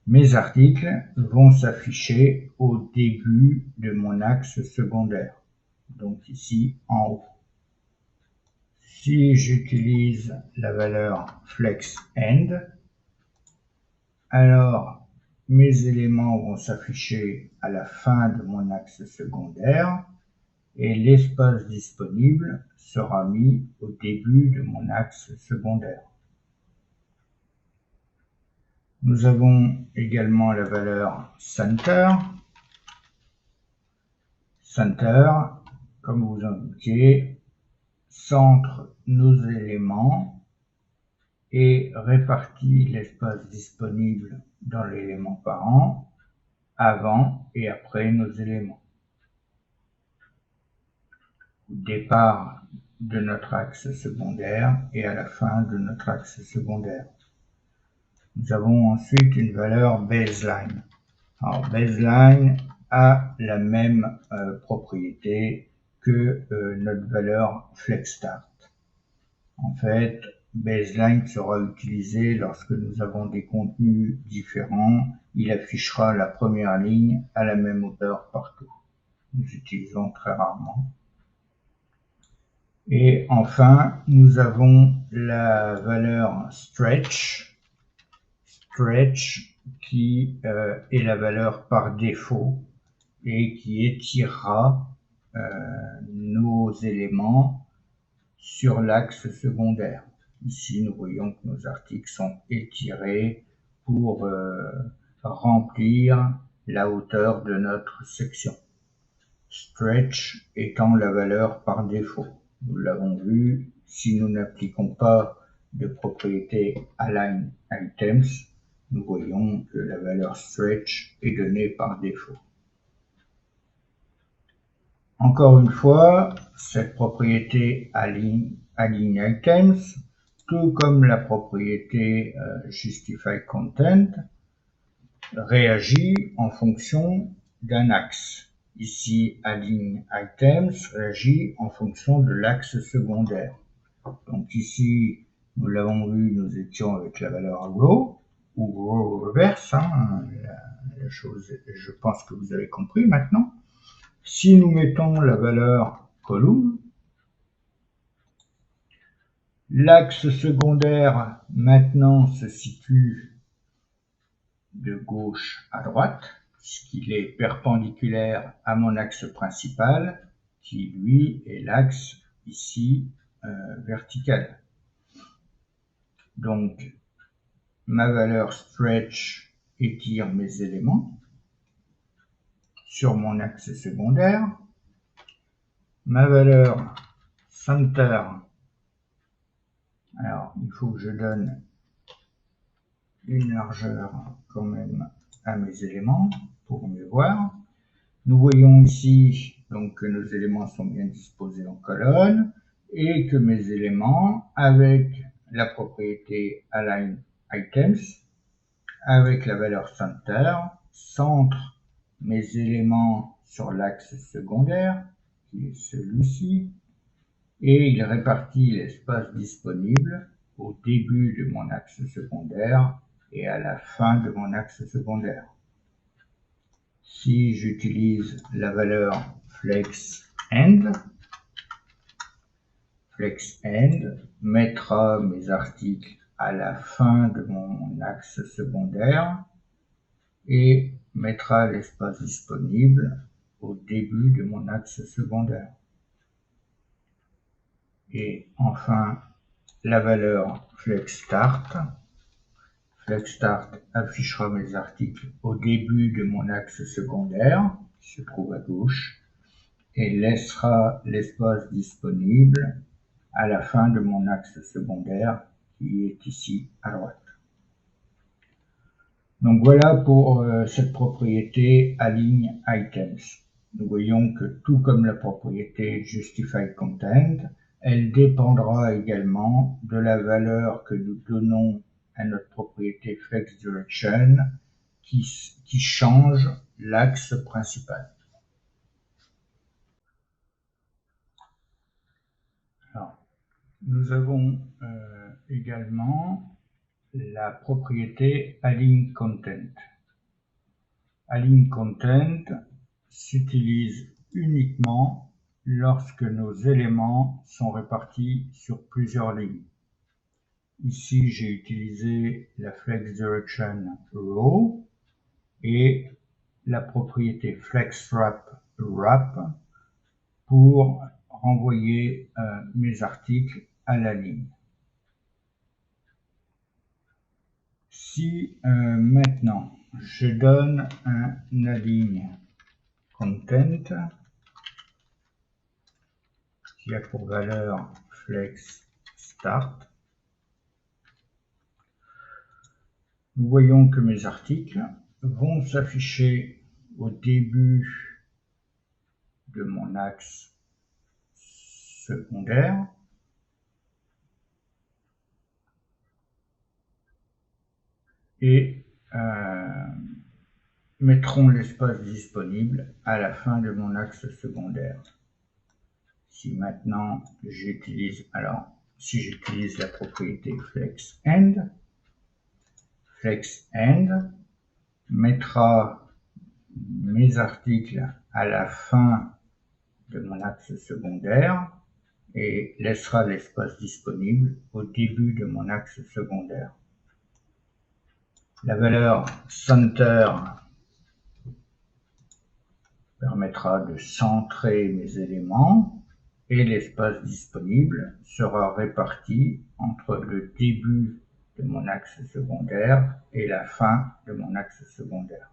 Mes articles vont s'afficher au début de mon axe secondaire, donc ici en haut. Si j'utilise la valeur flex end, alors mes éléments vont s'afficher à la fin de mon axe secondaire et l'espace disponible sera mis au début de mon axe secondaire. Nous avons également la valeur center. Center, comme vous indiquez, centre nos éléments et répartit l'espace disponible dans l'élément parent avant et après nos éléments. Au départ de notre axe secondaire et à la fin de notre axe secondaire. Nous avons ensuite une valeur baseline. Alors baseline a la même propriété que notre valeur flex start. En fait, baseline sera utilisé lorsque nous avons des contenus différents. Il affichera la première ligne à la même hauteur partout. Nous utilisons très rarement. Et enfin, nous avons la valeur stretch. Stretch qui est la valeur par défaut et qui étirera nos éléments sur l'axe secondaire. Ici, nous voyons que nos articles sont étirés pour remplir la hauteur de notre section. Stretch étant la valeur par défaut. Nous l'avons vu, si nous n'appliquons pas de propriété align items, nous voyons que la valeur stretch est donnée par défaut. Encore une fois, cette propriété align items, tout comme la propriété justify content, réagit en fonction d'un axe. Ici, align items réagit en fonction de l'axe secondaire. Donc ici, nous l'avons vu, nous étions avec la valeur row, ou row reverse, la chose, je pense que vous avez compris maintenant. Si nous mettons la valeur column, l'axe secondaire maintenant se situe de gauche à droite, puisqu'il est perpendiculaire à mon axe principal, qui lui est l'axe ici vertical. Donc, ma valeur stretch étire mes éléments sur mon axe secondaire. Ma valeur center, alors il faut que je donne une largeur quand même à mes éléments pour mieux voir. Nous voyons ici donc que nos éléments sont bien disposés en colonne et que mes éléments avec la propriété align items avec la valeur center centre mes éléments sur l'axe secondaire qui est celui-ci et il répartit l'espace disponible au début de mon axe secondaire et à la fin de mon axe secondaire. Si j'utilise la valeur flex end mettra mes articles à la fin de mon axe secondaire et mettra l'espace disponible au début de mon axe secondaire. Et enfin, la valeur flex start FlexStart affichera mes articles au début de mon axe secondaire, qui se trouve à gauche, et laissera l'espace disponible à la fin de mon axe secondaire, qui est ici à droite. Donc voilà pour cette propriété Align Items. Nous voyons que tout comme la propriété Justify Content, elle dépendra également de la valeur que nous donnons à notre propriété Flex Direction qui change l'axe principal. Alors, nous avons également la propriété Align Content. Align Content s'utilise uniquement lorsque nos éléments sont répartis sur plusieurs lignes. Ici, j'ai utilisé la Flex Direction Row et la propriété FlexWrap Wrap pour renvoyer mes articles à la ligne. Si maintenant je donne un align content qui a pour valeur flex start, nous voyons que mes articles vont s'afficher au début de mon axe secondaire et mettront l'espace disponible à la fin de mon axe secondaire. Si maintenant j'utilise, si j'utilise la propriété FlexEnd mettra mes articles à la fin de mon axe secondaire et laissera l'espace disponible au début de mon axe secondaire. La valeur center permettra de centrer mes éléments et l'espace disponible sera réparti entre le début de mon axe secondaire et la fin de mon axe secondaire.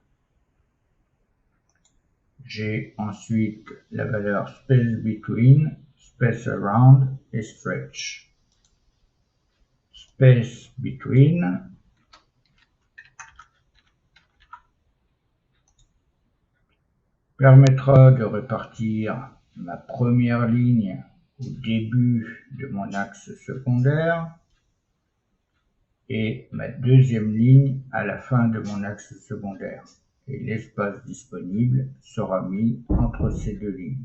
J'ai ensuite la valeur space between, space around et stretch. Space between permettra de répartir ma première ligne au début de mon axe secondaire et ma deuxième ligne à la fin de mon axe secondaire. Et l'espace disponible sera mis entre ces deux lignes.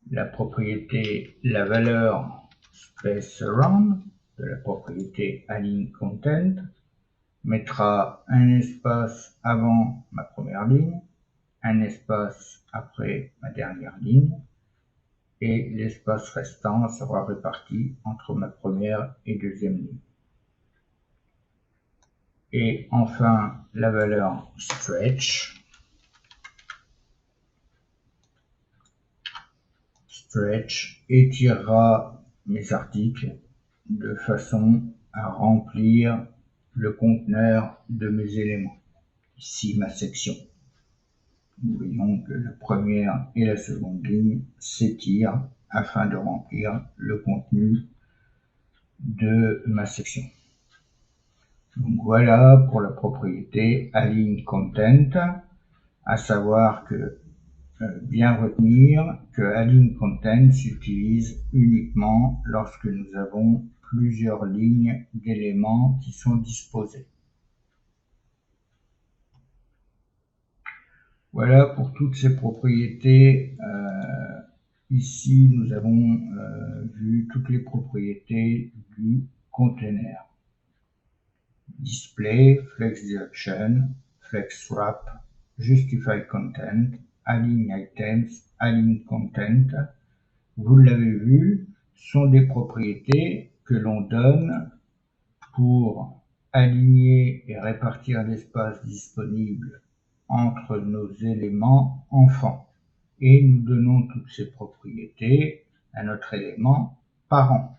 La valeur space around de la propriété align content mettra un espace avant ma première ligne, un espace après ma dernière ligne, et l'espace restant sera réparti entre ma première et deuxième ligne. Et enfin, la valeur stretch étirera mes articles de façon à remplir le conteneur de mes éléments. Ici, ma section. Nous voyons que la première et la seconde ligne s'étirent afin de remplir le contenu de ma section. Donc voilà pour la propriété Align Content, à savoir que bien retenir que Align Content s'utilise uniquement lorsque nous avons plusieurs lignes d'éléments qui sont disposées. Voilà pour toutes ces propriétés. Ici, nous avons vu toutes les propriétés du container. Display, Flex Direction, Flex Wrap, Justify Content, Align Items, Align Content. Vous l'avez vu, sont des propriétés que l'on donne pour aligner et répartir l'espace disponible entre nos éléments enfants. Et nous donnons toutes ces propriétés à notre élément parent.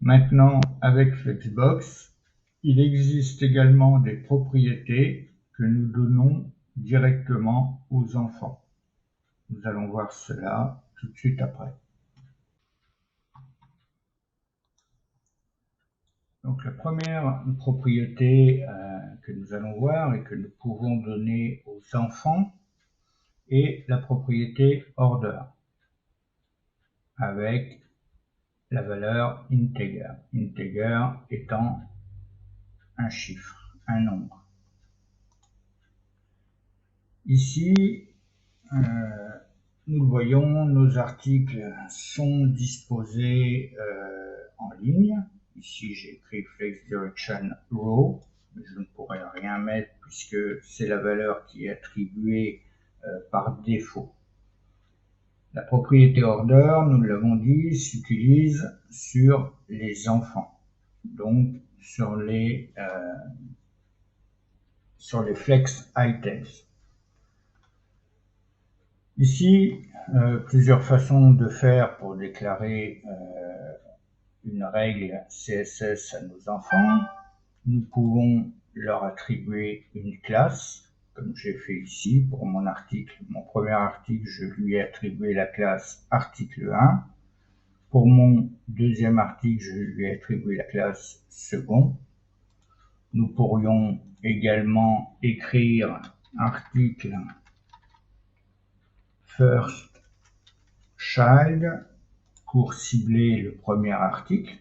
Maintenant, avec Flexbox, il existe également des propriétés que nous donnons directement aux enfants. Nous allons voir cela tout de suite après. Donc la première propriété que nous allons voir et que nous pouvons donner aux enfants est la propriété order avec la valeur integer. Integer étant un chiffre, un nombre. Ici, nous le voyons, nos articles sont disposés en ligne. Ici, j'ai écrit Flex Direction Row, mais je ne pourrais rien mettre puisque c'est la valeur qui est attribuée par défaut. La propriété order, nous l'avons dit, s'utilise sur les enfants, donc sur les flex items. Ici, plusieurs façons de faire pour déclarer une règle CSS à nos enfants. Nous pouvons leur attribuer une classe, comme j'ai fait ici pour mon article. Mon premier article, je lui ai attribué la classe article 1. Pour mon deuxième article, je lui ai attribué la classe second. Nous pourrions également écrire article first child pour cibler le premier article.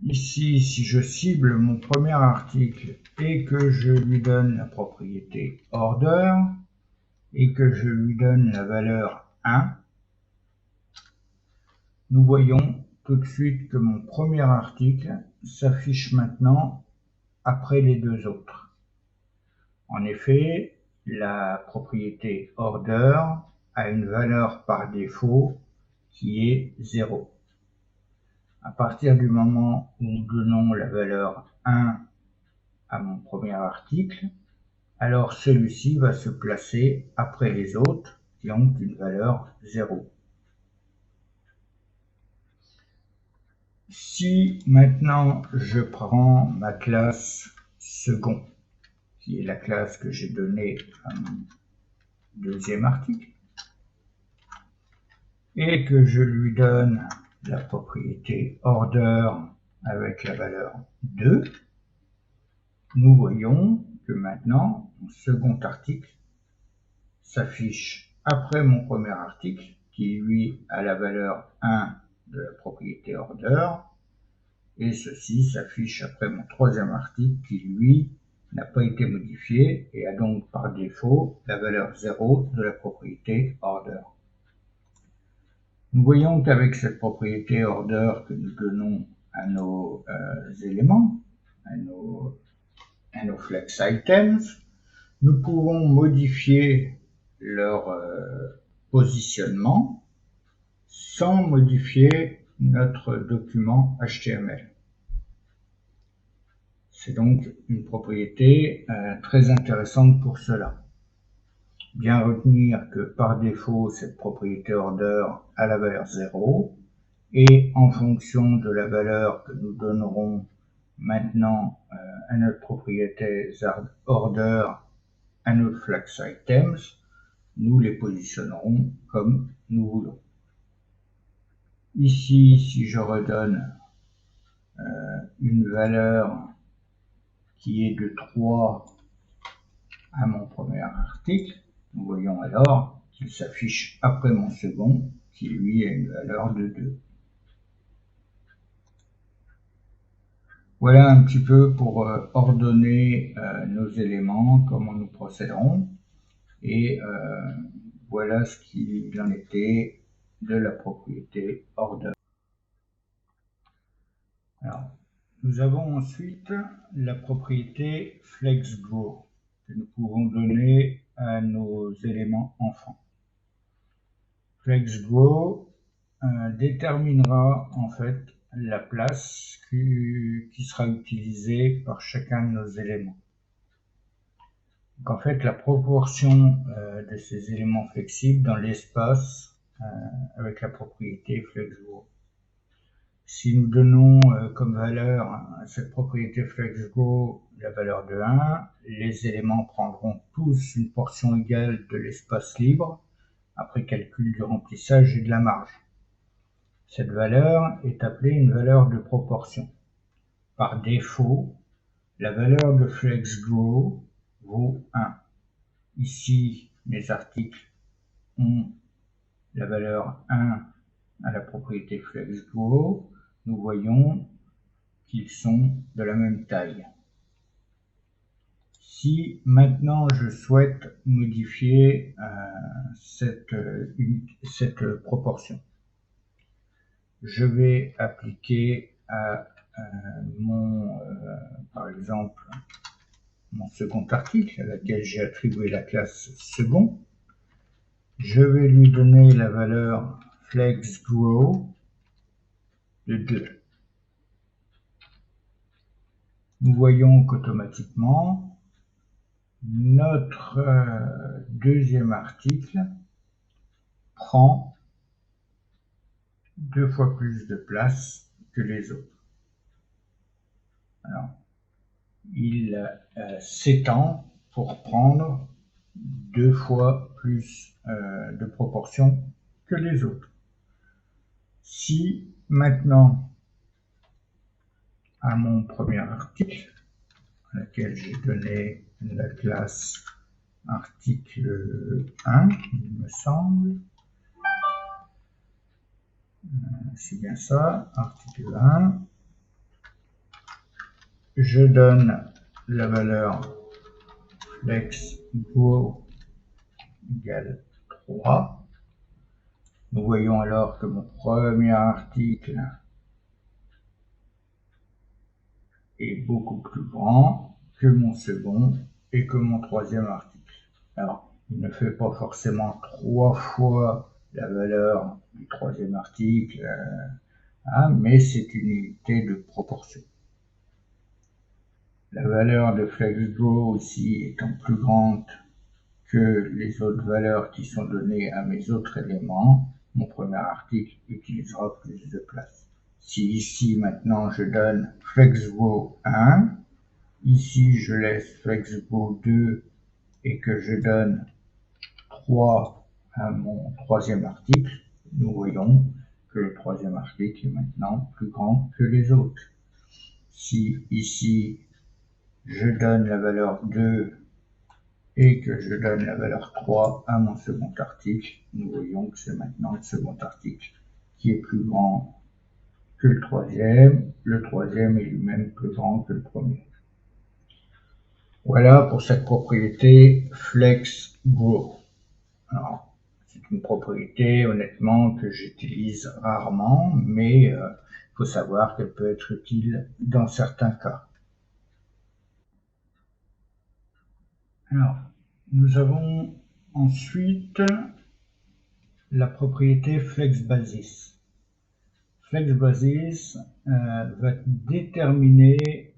Ici, si je cible mon premier article et que je lui donne la propriété order et que je lui donne la valeur 1, nous voyons tout de suite que mon premier article s'affiche maintenant après les deux autres. En effet, la propriété order a une valeur par défaut qui est 0. À partir du moment où nous donnons la valeur 1 à mon premier article, alors celui-ci va se placer après les autres qui ont une valeur 0. Si maintenant je prends ma classe second, qui est la classe que j'ai donnée à mon deuxième article, et que je lui donne la propriété order avec la valeur 2, nous voyons que maintenant mon second article s'affiche après mon premier article qui lui a la valeur 1 de la propriété order, et ceci s'affiche après mon troisième article qui lui n'a pas été modifié et a donc par défaut la valeur 0 de la propriété order. Nous voyons qu'avec cette propriété order que nous donnons à nos éléments, à nos flex items, nous pouvons modifier leur positionnement sans modifier notre document HTML. C'est donc une propriété très intéressante pour cela. Bien retenir que par défaut, cette propriété order a la valeur 0 et en fonction de la valeur que nous donnerons maintenant à notre propriété order à nos flex items, nous les positionnerons comme nous voulons. Ici, si je redonne une valeur qui est de 3 à mon premier article, nous voyons alors qu'il s'affiche après mon second, qui lui a une valeur de 2. Voilà un petit peu pour ordonner nos éléments, comment nous procéderons, et voilà ce qu'il en était de la propriété order. Alors, nous avons ensuite la propriété flexGrow que nous pouvons donner à nos éléments enfants. FlexGrow déterminera en fait la place qui sera utilisée par chacun de nos éléments. Donc en fait, la proportion de ces éléments flexibles dans l'espace avec la propriété FlexGrow. Si nous donnons comme valeur à cette propriété FlexGrow la valeur de 1, les éléments prendront tous une portion égale de l'espace libre après calcul du remplissage et de la marge. Cette valeur est appelée une valeur de proportion. Par défaut, la valeur de FlexGrow vaut 1. Ici, mes articles ont la valeur 1 à la propriété FlexGrow. Nous voyons qu'ils sont de la même taille. Si maintenant je souhaite modifier cette proportion, je vais appliquer à par exemple, mon second article, à laquelle j'ai attribué la classe second. Je vais lui donner la valeur FlexGrow de 2. Nous voyons qu'automatiquement, notre deuxième article prend 2 fois plus de place que les autres. Alors, il s'étend pour prendre 2 fois plus de proportion que les autres. Si maintenant, à mon premier article, à laquelle j'ai donné la classe article 1, il me semble, c'est bien ça, article 1, je donne la valeur FlexGrow égale 3. Nous voyons alors que mon premier article est beaucoup plus grand que mon second et que mon troisième article. Alors, il ne fait pas forcément 3 fois la valeur du troisième article, mais c'est une unité de proportion. La valeur de FlexGrow ici étant plus grande que les autres valeurs qui sont données à mes autres éléments, mon premier article utilisera plus de place. Si ici maintenant je donne FlexGrow 1, ici je laisse FlexGrow 2 et que je donne 3 à mon troisième article, nous voyons que le troisième article est maintenant plus grand que les autres. Si ici je donne la valeur 2 et que je donne la valeur 3 à mon second article, nous voyons que c'est maintenant le second article qui est plus grand que le troisième est lui-même plus grand que le premier. Voilà pour cette propriété FlexGrow. Alors, c'est une propriété honnêtement que j'utilise rarement, mais il faut savoir qu'elle peut être utile dans certains cas. Alors, nous avons ensuite la propriété FlexBasis. FlexBasis va déterminer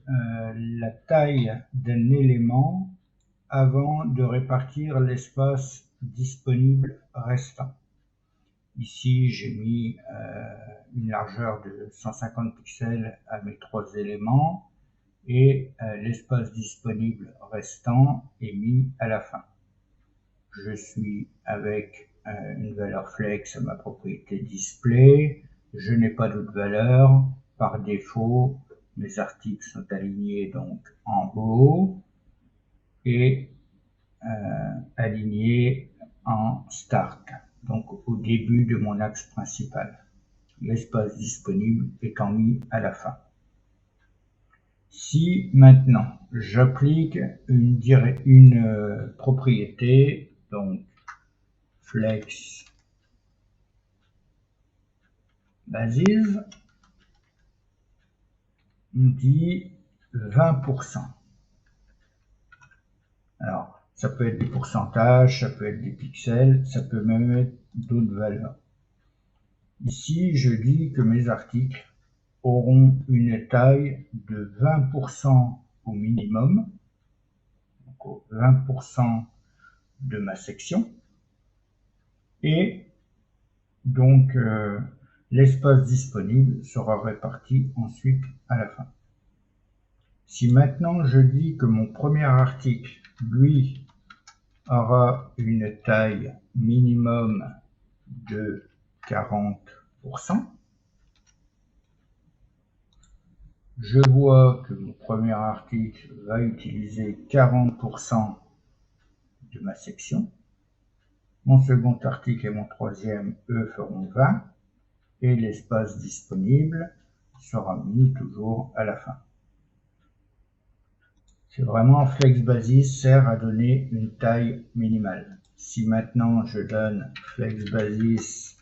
la taille d'un élément avant de répartir l'espace disponible restant. Ici, j'ai mis une largeur de 150 pixels à mes 3 éléments et l'espace disponible restant est mis à la fin. Je suis avec une valeur flex à ma propriété display. Je n'ai pas d'autre valeur. Par défaut, mes articles sont alignés donc en row et alignés en start, donc au début de mon axe principal. L'espace disponible étant mis à la fin. Si maintenant j'applique une propriété, donc flex basis, on dit 20%. Alors, ça peut être des pourcentages, ça peut être des pixels, ça peut même être d'autres valeurs. Ici, je dis que mes articles auront une taille de 20% au minimum, donc 20% de ma section, et donc l'espace disponible sera réparti ensuite à la fin. Si maintenant je dis que mon premier article, lui, aura une taille minimum de 40%, je vois que mon premier article va utiliser 40% de ma section. Mon second article et mon troisième, eux, feront 20, et l'espace disponible sera mis toujours à la fin. C'est vraiment FlexBasis sert à donner une taille minimale. Si maintenant je donne FlexBasis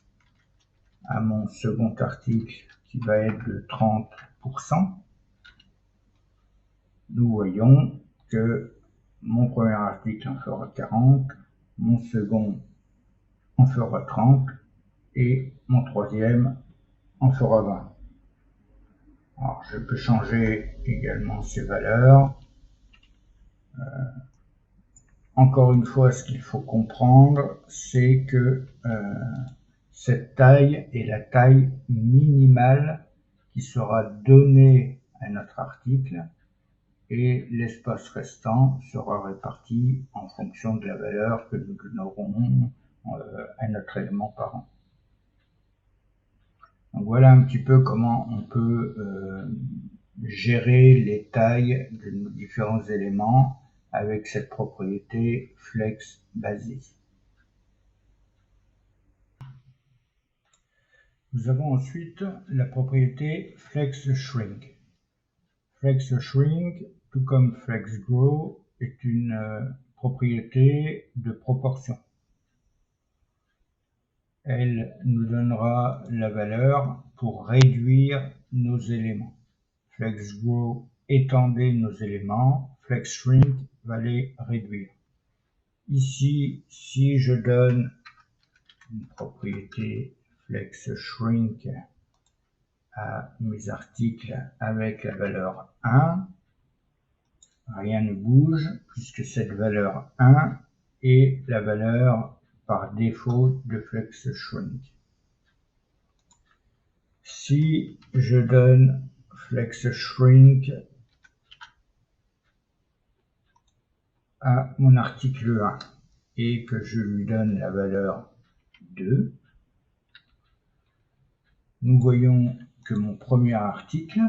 à mon second article qui va être de 30%, nous voyons que mon premier article en fera 40, mon second en fera 30 et mon troisième en fera 20. Alors, je peux changer également ces valeurs. Encore une fois, ce qu'il faut comprendre, c'est que cette taille est la taille minimale qui sera donnée à notre article, et l'espace restant sera réparti en fonction de la valeur que nous donnerons à notre élément parent. Donc voilà un petit peu comment on peut gérer les tailles de nos différents éléments avec cette propriété FlexBasis. Nous avons ensuite la propriété FlexShrink. FlexShrink, tout comme FlexGrow, est une propriété de proportion. Elle nous donnera la valeur pour réduire nos éléments. FlexGrow étendait nos éléments, FlexShrink va les réduire. Ici, si je donne une propriété FlexShrink à mes articles avec la valeur 1, rien ne bouge puisque cette valeur 1 est la valeur par défaut de FlexShrink. Si je donne FlexShrink à mon article 1 et que je lui donne la valeur 2, nous voyons que mon premier article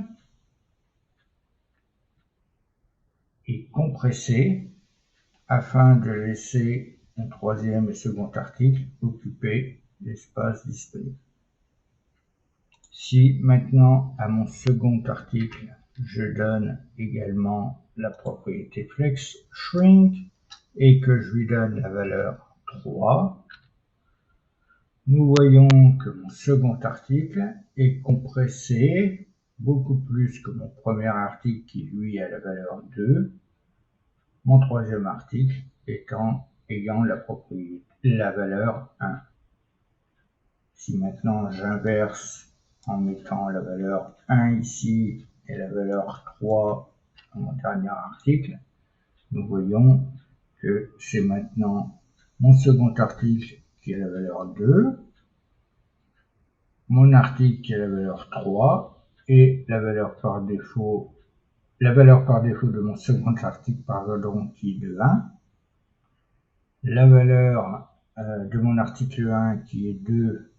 est compressé afin de laisser mon troisième et second article occuper l'espace disponible. Si maintenant à mon second article je donne également la propriété FlexShrink et que je lui donne la valeur 3, nous voyons que mon second article est compressé beaucoup plus que mon premier article qui lui a la valeur 2, mon troisième article ayant la valeur 1. Si maintenant j'inverse en mettant la valeur 1 ici et la valeur 3 dans mon dernier article, nous voyons que c'est maintenant mon second article qui a la valeur 2, mon article qui a la valeur 3 et la valeur par défaut de mon second article qui est de 1, la valeur de mon article 1 qui est 2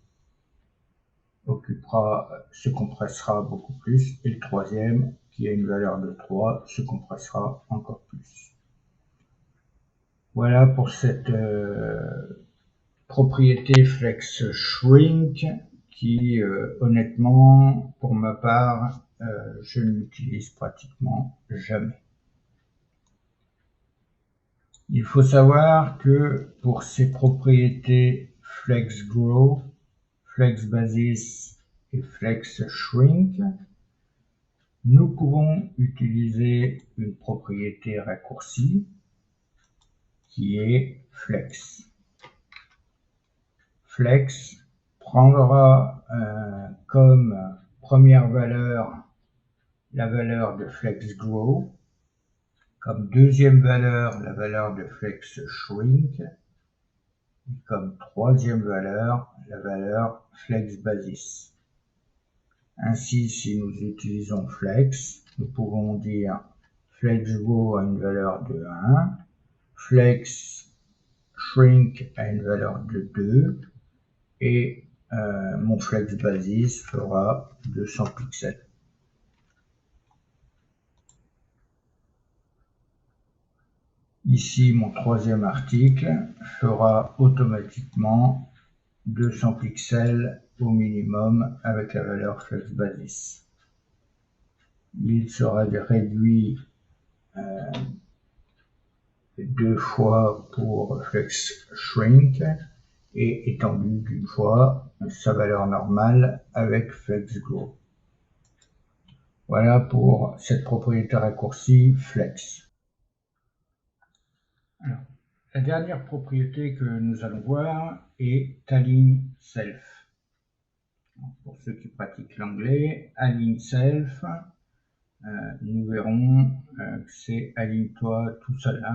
se compressera beaucoup plus, et le troisième qui a une valeur de 3 se compressera encore plus. Voilà pour cette propriété FlexShrink qui honnêtement pour ma part je ne l'utilise pratiquement jamais. Il faut savoir que pour ces propriétés FlexGrow, FlexBasis et FlexShrink, nous pouvons utiliser une propriété raccourcie qui est Flex. Flex prendra comme première valeur la valeur de FlexGrow, Comme deuxième valeur, la valeur de flex shrink. Et comme troisième valeur, la valeur flex basis. Ainsi, si nous utilisons flex, nous pouvons dire flex go a une valeur de 1, flex shrink a une valeur de 2 et mon flex basis fera 200 pixels. Ici, mon troisième article fera automatiquement 200 pixels au minimum avec la valeur flex basis. Il sera réduit 2 fois pour flex shrink et étendu d'une fois sa valeur normale avec flex glow. Voilà pour cette propriété raccourcie flex. Alors, la dernière propriété que nous allons voir est align self. Pour ceux qui pratiquent l'anglais, align self, nous verrons que c'est aligne-toi tout seul.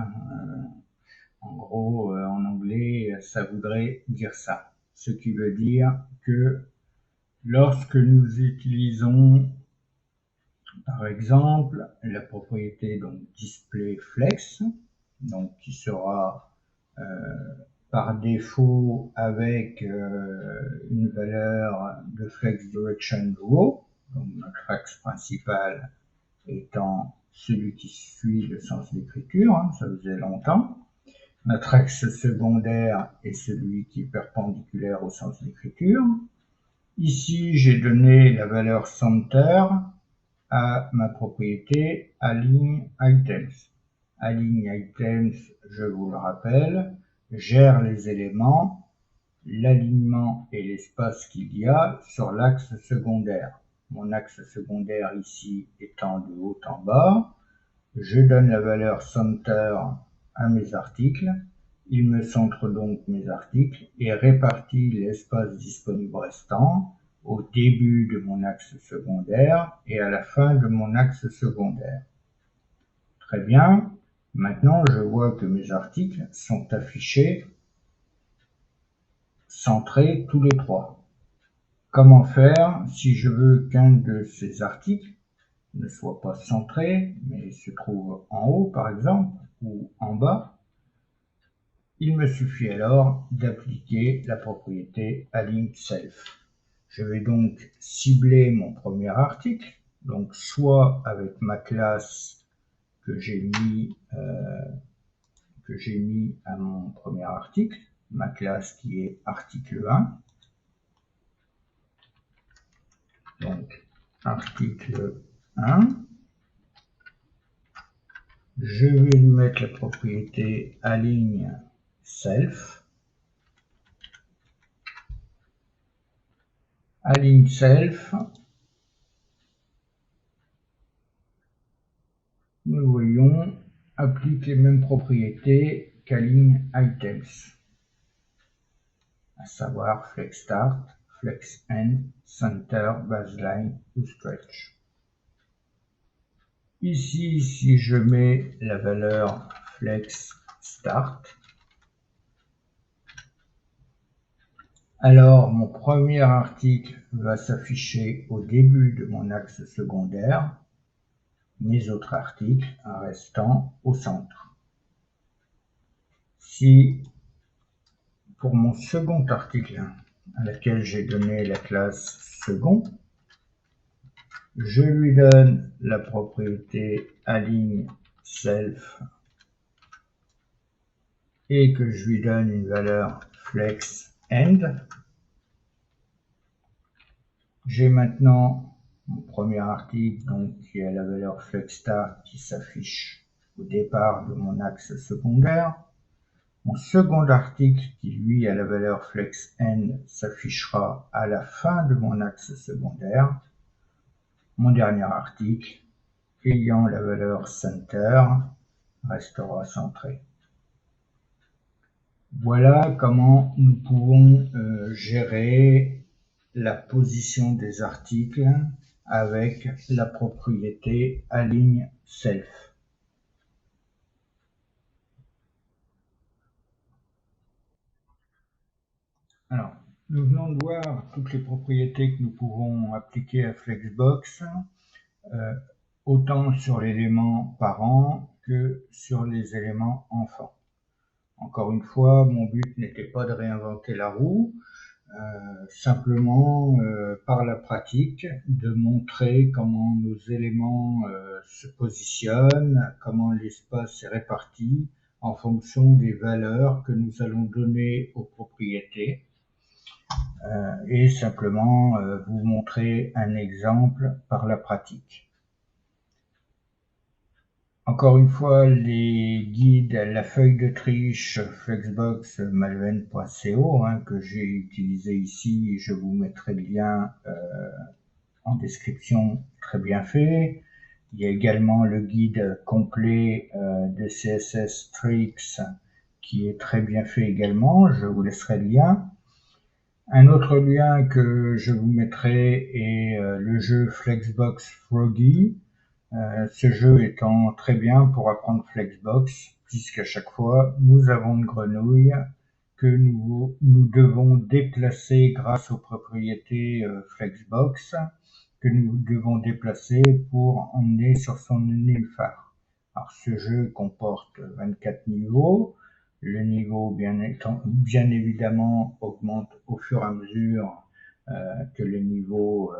En gros, en anglais, ça voudrait dire ça. Ce qui veut dire que lorsque nous utilisons, par exemple, la propriété donc display flex, donc qui sera par défaut avec une valeur de flex direction row, donc notre axe principal étant celui qui suit le sens d'écriture, ça faisait longtemps. Notre axe secondaire est celui qui est perpendiculaire au sens d'écriture. Ici, j'ai donné la valeur center à ma propriété align items. Align items, je vous le rappelle, gère les éléments, l'alignement et l'espace qu'il y a sur l'axe secondaire. Mon axe secondaire ici étant de haut en bas, je donne la valeur center à mes articles. Il me centre donc mes articles et répartit l'espace disponible restant au début de mon axe secondaire et à la fin de mon axe secondaire. Très bien. Maintenant, je vois que mes articles sont affichés centrés tous les trois. Comment faire si je veux qu'un de ces articles ne soit pas centré, mais se trouve en haut par exemple, ou en bas? Il me suffit alors d'appliquer la propriété align self. Je vais donc cibler mon premier article, donc soit avec ma classe que j'ai mis à mon premier article, ma classe qui est article 1. Donc article 1. Je vais lui mettre la propriété align self. Align self, nous voyons, applique les mêmes propriétés qu'align items, à savoir flex start, flex end, center, baseline ou stretch. Ici, si je mets la valeur flex start, alors mon premier article va s'afficher au début de mon axe secondaire, mes autres articles restant au centre. Si pour mon second article, à laquelle j'ai donné la classe second, je lui donne la propriété align self et que je lui donne une valeur flex end. J'ai maintenant mon premier article donc, qui a la valeur flex start qui s'affiche au départ de mon axe secondaire. Mon second article qui lui a la valeur flex end s'affichera à la fin de mon axe secondaire. Mon dernier article ayant la valeur center restera centré. Voilà comment nous pouvons gérer la position des articles avec la propriété align self. Alors, nous venons de voir toutes les propriétés que nous pouvons appliquer à Flexbox, autant sur l'élément parent que sur les éléments enfants. Encore une fois, mon but n'était pas de réinventer la roue, simplement par la pratique de montrer comment nos éléments se positionnent, comment l'espace est réparti en fonction des valeurs que nous allons donner aux propriétés, et simplement vous montrer un exemple par la pratique. Encore une fois, les guides, la feuille de triche flexbox-malven.co que j'ai utilisé ici, je vous mettrai le lien en description, très bien fait. Il y a également le guide complet de CSS Tricks qui est très bien fait également, je vous laisserai le lien. Un autre lien que je vous mettrai est le jeu Flexbox Froggy. Ce jeu étant très bien pour apprendre Flexbox, puisqu'à chaque fois, nous avons une grenouille que nous devons déplacer grâce aux propriétés Flexbox, que nous devons déplacer pour emmener sur son nénuphar. Alors, ce jeu comporte 24 niveaux. Le niveau, bien évidemment, augmente au fur et à mesure que les niveaux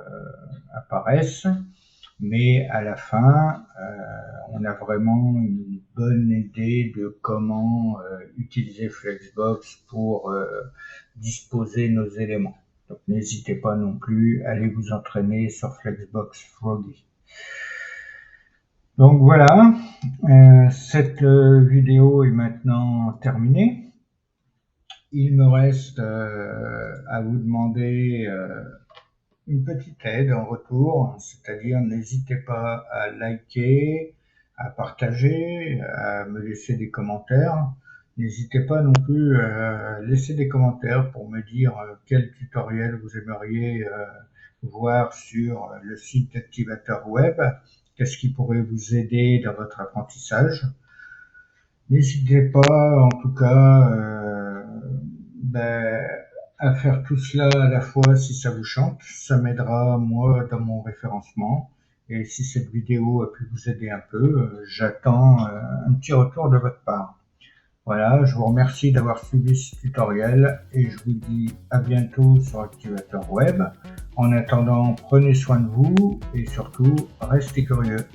apparaissent. Mais à la fin, on a vraiment une bonne idée de comment utiliser Flexbox pour disposer nos éléments. Donc n'hésitez pas non plus à aller vous entraîner sur Flexbox Froggy. Donc voilà, cette vidéo est maintenant terminée. Il me reste à vous demander une petite aide en retour, c'est-à-dire n'hésitez pas à liker, à partager, à me laisser des commentaires. N'hésitez pas non plus à laisser des commentaires pour me dire quel tutoriel vous aimeriez voir sur le site d'Activateur Web, qu'est-ce qui pourrait vous aider dans votre apprentissage. N'hésitez pas en tout cas à faire tout cela à la fois si ça vous chante, ça m'aidera moi dans mon référencement, et si cette vidéo a pu vous aider un peu, j'attends un petit retour de votre part. Voilà, je vous remercie d'avoir suivi ce tutoriel et je vous dis à bientôt sur Activateur Web. En attendant, prenez soin de vous et surtout, restez curieux.